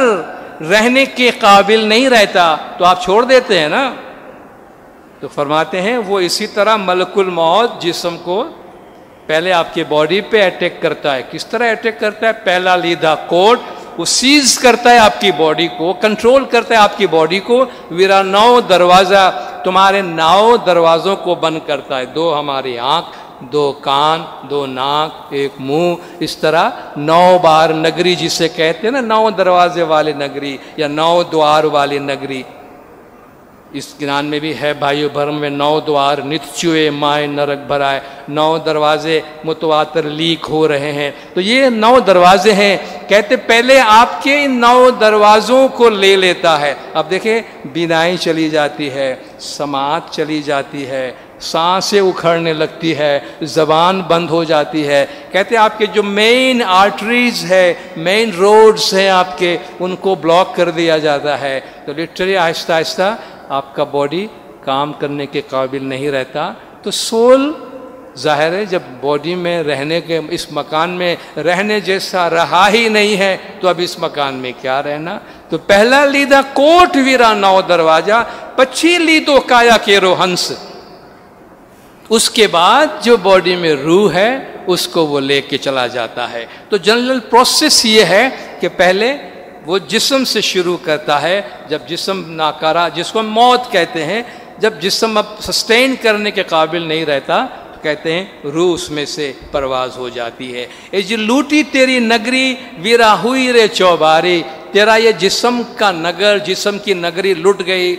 رہنے کے قابل نہیں رہتا تو آپ چھوڑ دیتے ہیں نا. تو فرماتے ہیں وہ اسی طرح ملک الموت جسم کو پہلے آپ کی باڈی پہ اٹیک کرتا ہے. کس طرح اٹیک کرتا ہے؟ پہلا لیدہ کوٹ، وہ سیز کرتا ہے آپ کی باڈی کو، کنٹرول کرتا ہے آپ کی باڈی کو. ویرا 9 دروازہ، تمہارے 9 دروازوں کو بند کرتا ہے. 2 ہماری آنکھ، 2 کان، 2 ناک، 1 منہ، اس طرح 9 بار نگری جسے کہتے ہیں نا، 9 دروازے والے نگری یا 9 دوار والی نگری. اس گنان میں بھی ہے بھائیو بھرم میں 9 دوار نت چوئے مائے نرک بھرائے، 9 دروازے متواتر لیک ہو رہے ہیں. تو یہ 9 دروازے ہیں. کہتے پہلے آپ کے ان 9 دروازوں کو لے لیتا ہے. اب دیکھیں بینائی چلی جاتی ہے، سماعت چلی جاتی ہے، سانسیں اکھڑنے لگتی ہے، زبان بند ہو جاتی ہے. کہتے ہیں آپ کے جو مین آرٹریز ہے، مین روڈز ہیں آپ کے، ان کو بلاک کر دیا جاتا ہے. تو لٹرلی آہستہ آہستہ آپ کا باڈی کام کرنے کے قابل نہیں رہتا. تو سول ظاہر ہے جب باڈی میں رہنے کے، اس مکان میں رہنے جیسا رہا ہی نہیں ہے تو اب اس مکان میں کیا رہنا. تو پہلا لیدہ کوٹ ویرا 9 دروازہ، پچھی لیدو کایا کیرو ہنس. اس کے بعد جو باڈی میں روح ہے اس کو وہ لے کے چلا جاتا ہے. تو جنرل پروسیس یہ ہے کہ پہلے وہ جسم سے شروع کرتا ہے. جب جسم ناکارہ، جس کو موت کہتے ہیں، جب جسم اب سسٹین کرنے کے قابل نہیں رہتا تو کہتے ہیں روح اس میں سے پرواز ہو جاتی ہے. اے جی لوٹی تیری نگری ویرا ہوئی رے چوباری. تیرا یہ جسم کا نگر، جسم کی نگری لٹ گئی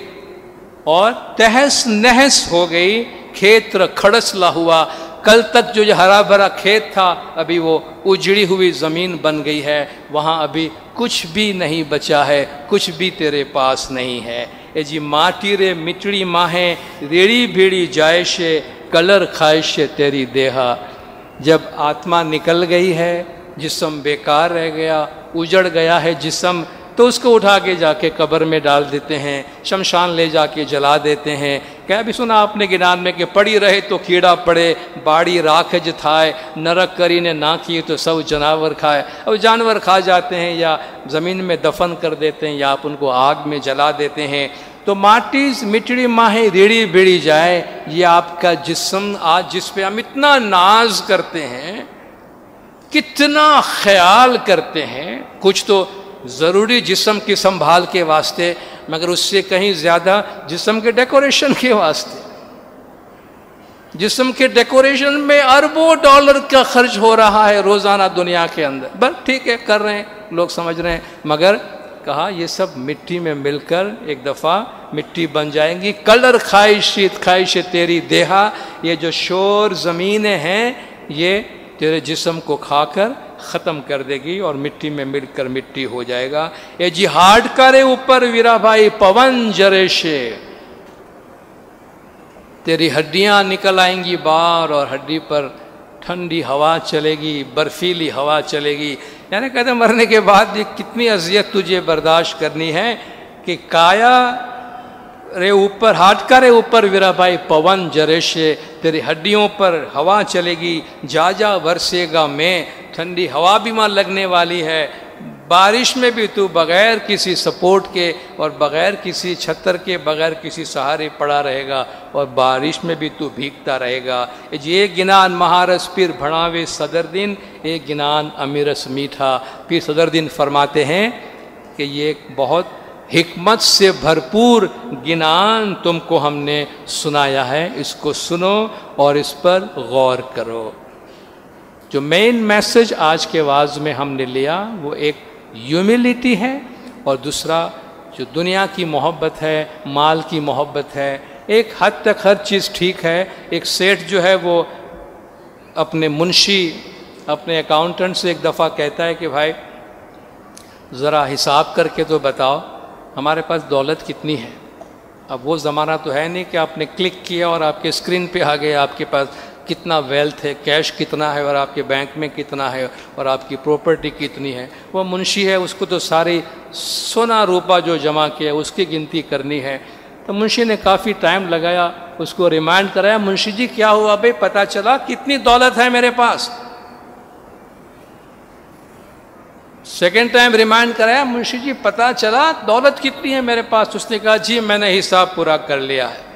اور تہس نہس ہو گئی. کھیتر کھڑسلا ہوا، کل تک جو ہرا بھرا کھیت تھا ابھی وہ اجڑی ہوئی زمین بن گئی ہے. وہاں ابھی کچھ بھی نہیں بچا ہے، کچھ بھی تیرے پاس نہیں ہے. اے جی ماٹی رے مٹڑی ماہیں ریڑی بھیڑی جائشے کلر خواہش تیری دیہا. جب آتما نکل گئی ہے، جسم بیکار رہ گیا، اجڑ گیا ہے جسم، تو اس کو اٹھا کے جا کے قبر میں ڈال دیتے ہیں، شمشان لے جا کے جلا دیتے ہیں. کیا بھی سنا آپ نے گنان میں کہ پڑی رہے تو کیڑا پڑے، باڑی راکھ جتھائے، نرک کری نے نہ کی تو سو جانور کھائے. اب جانور کھا جاتے ہیں یا زمین میں دفن کر دیتے ہیں یا آپ ان کو آگ میں جلا دیتے ہیں. تو ماٹی مٹڑی ماہیں ریڑھی بیڑی جائے، یہ آپ کا جسم آج جس پہ ہم اتنا ناز کرتے ہیں، کتنا خیال کرتے ہیں. کچھ تو ضروری جسم کی سنبھال کے واسطے، مگر اس سے کہیں زیادہ جسم کے ڈیکوریشن کے واسطے. جسم کے ڈیکوریشن میں اربوں ڈالر کا خرچ ہو رہا ہے روزانہ دنیا کے اندر. بس ٹھیک ہے کر رہے ہیں، لوگ سمجھ رہے ہیں، مگر کہا یہ سب مٹی میں مل کر ایک دفعہ مٹی بن جائیں گی. کلر خواہش تیری دیہا. یہ جو شور زمینیں ہیں یہ تیرے جسم کو کھا کر ختم کر دے گی اور مٹی میں مل کر مٹی ہو جائے گا. اے جی ہارڈ کرے اوپر ویرا بھائی پون جریشے. تیری ہڈیاں نکل آئیں گی باہر اور ہڈی پر ٹھنڈی ہوا چلے گی، برفیلی ہوا چلے گی. یعنی کہتے مرنے کے بعد بھی کتنی اذیت تجھے برداشت کرنی ہے کہ کایا رے اوپر ہاٹ کا رے اوپر ویرا بھائی پون جریشے. تیری ہڈیوں پر ہوا چلے گی، جا جا ورسے گا میں. ٹھنڈی ہوا بھی ماں لگنے والی ہے. بارش میں بھی تو بغیر کسی سپورٹ کے اور بغیر کسی چھتر کے، بغیر کسی سہارے پڑا رہے گا اور بارش میں بھی تو بھیگتا رہے گا. یہ گنان مہارس پیر بھڑاوے صدر دن، ایک گنان امیرس میٹھا. پیر صدر دن فرماتے ہیں کہ یہ ایک بہت حکمت سے بھرپور گنان تم کو ہم نے سنایا ہے، اس کو سنو اور اس پر غور کرو. جو مین میسج آج کے واعظ میں ہم نے لیا وہ ایک ہیوملٹی ہے، اور دوسرا جو دنیا کی محبت ہے، مال کی محبت ہے، ایک حد تک ہر چیز ٹھیک ہے۔ ایک سیٹھ جو ہے وہ اپنے منشی، اپنے اکاؤنٹنٹ سے ایک دفعہ کہتا ہے کہ بھائی ذرا حساب کر کے تو بتاؤ ہمارے پاس دولت کتنی ہے۔ اب وہ زمانہ تو ہے نہیں کہ آپ نے کلک کیا اور آپ کے اسکرین پہ آ گیا آپ کے پاس کتنا ویلتھ ہے، کیش کتنا ہے، اور آپ کے بینک میں کتنا ہے، اور آپ کی پراپرٹی کتنی ہے۔ وہ منشی ہے، اس کو تو ساری سونا روپا جو جمع کیا اس کی گنتی کرنی ہے۔ تو منشی نے کافی ٹائم لگایا، اس کو ریمائنڈ کرایا، منشی جی کیا ہوا بھائی، پتہ چلا کتنی دولت ہے میرے پاس۔ سیکنڈ ٹائم ریمائنڈ کرایا، منشی جی پتہ چلا دولت کتنی ہے میرے پاس۔ اس نے کہا جی میں نے حساب پورا کر لیا ہے،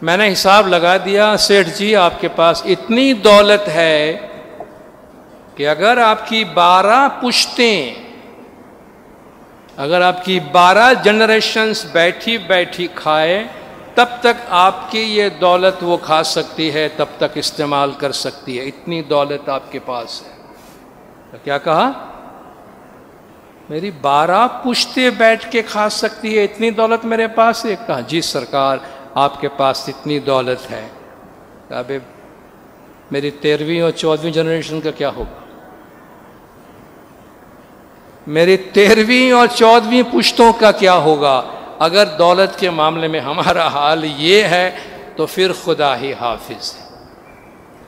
میں نے حساب لگا دیا، سیٹھ جی آپ کے پاس اتنی دولت ہے کہ اگر آپ کی 12 پشتیں، اگر آپ کی 12 جنریشنز بیٹھی بیٹھی کھائے تب تک آپ کی یہ دولت وہ کھا سکتی ہے، تب تک استعمال کر سکتی ہے، اتنی دولت آپ کے پاس ہے۔ تو کیا کہا؟ میری 12 پشتیں بیٹھ کے کھا سکتی ہے، اتنی دولت میرے پاس ہے۔ کہا جی سرکار آپ کے پاس اتنی دولت ہے۔ کہا بے میری 13ویں اور 14ویں جنریشن کا کیا ہوگا؟ میری 13ویں اور 14ویں پشتوں کا کیا ہوگا؟ اگر دولت کے معاملے میں ہمارا حال یہ ہے تو پھر خدا ہی حافظ ہے۔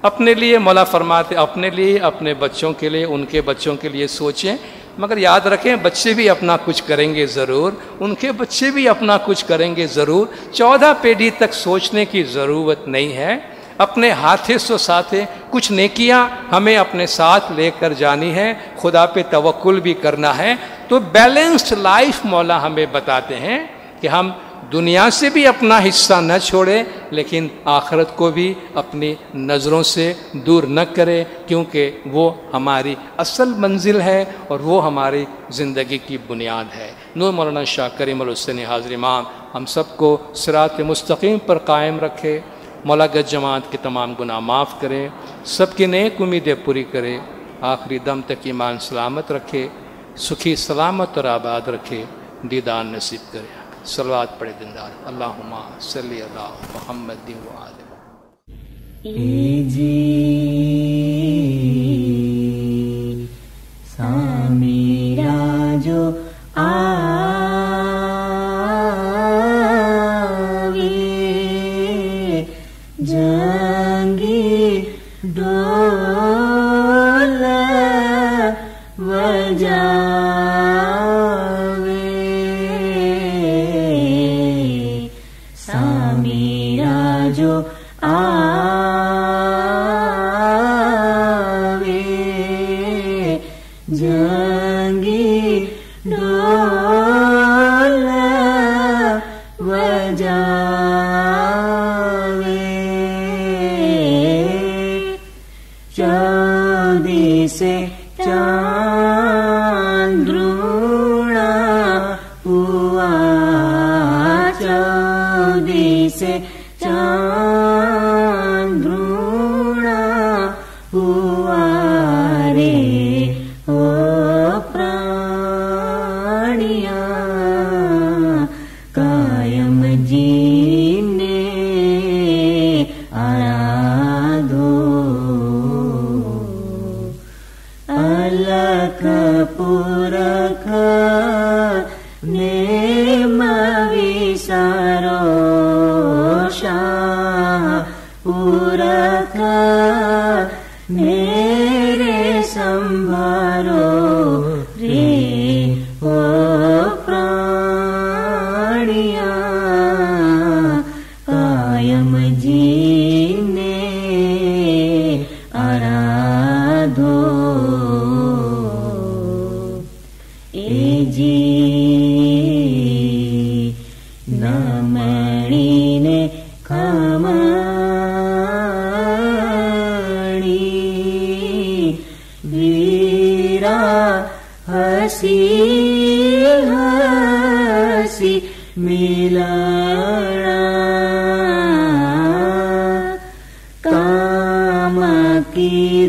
اپنے لیے مولا فرماتے اپنے لیے، اپنے بچوں کے لیے، ان کے بچوں کے لیے سوچیں، مگر یاد رکھیں بچے بھی اپنا کچھ کریں گے ضرور، ان کے بچے بھی اپنا کچھ کریں گے ضرور۔ 14 پیڑھی تک سوچنے کی ضرورت نہیں ہے، اپنے ہاتھے سو ساتھے کچھ نیکیاں ہمیں اپنے ساتھ لے کر جانی ہے، خدا پہ توکل بھی کرنا ہے۔ تو بیلنسڈ لائف مولا ہمیں بتاتے ہیں کہ ہم دنیا سے بھی اپنا حصہ نہ چھوڑیں، لیکن آخرت کو بھی اپنی نظروں سے دور نہ کرے، کیونکہ وہ ہماری اصل منزل ہے اور وہ ہماری زندگی کی بنیاد ہے۔ نور مولانا شاہ کریم الحسین حاضر امام ہم سب کو صراط مستقیم پر قائم رکھے، مولا گج جماعت کے تمام گناہ معاف کرے، سب کی نیک امیدیں پوری کرے، آخری دم تک ایمان سلامت رکھے، سکھی سلامت اور آباد رکھے، دیدار نصیب کرے۔ صلوات پڑھے دندار، اللہم صلی علی محمد وآلہ۔ میرا جو جنگی ڈول وجاوے، سامیرا جو آوے، جنگی ڈول وجاوے، چودی سے چاند رونا ہوا، چودی سے چاند رونا ہوا رے او پرانیاں، قائم جینے آرادھو، الک پورک نیم ویسارو، شاہ پورک میرے سنبھارو رے او پرانیاں، قائم جینے آرادھو، اے جی نمڑی نے کھمڑی، ویرا ہسی ہسی ملنا، کام کی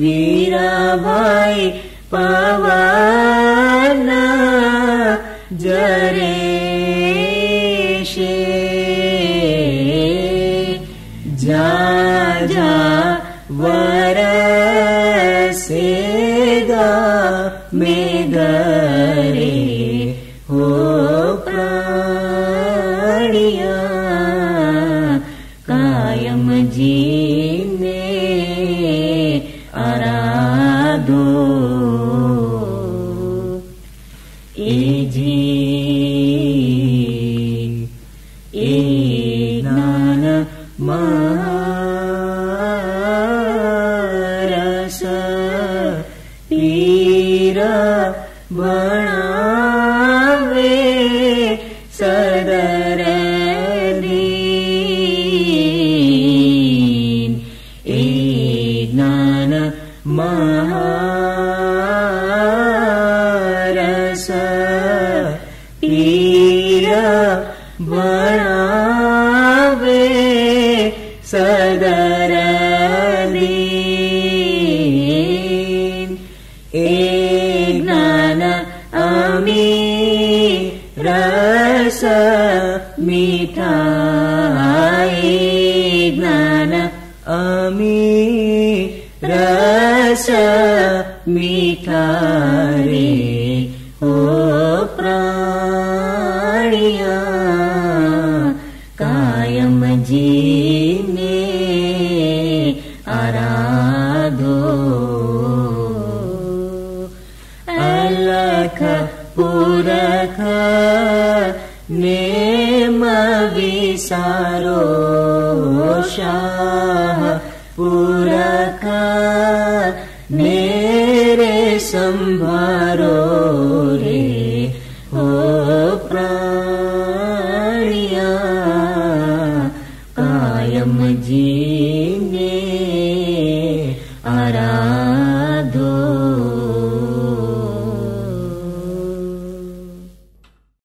વીરાભાઈ પવન જરે છે જા જા વરસેગા મેઘરે હો પ્રાણિયા કાયમ જીને આરાધો એ જી એ જ્ઞાન મહારસ પીર ભણાવે સદર દીન એ જ્ઞાન મહારસ પીર ભણાવે સદર દીન એ જ્ઞાન અમી રસ મીઠાઈ જ્ઞાન અમી રસ મીઠા રે ઓ પ્રાણિયા કાયમ જીને આરાધો અલખ પુરખ નેમ વિસારો શાહ પુરખ મેરે સંભારો રે હો પ્રાણિયા કાયમ જીને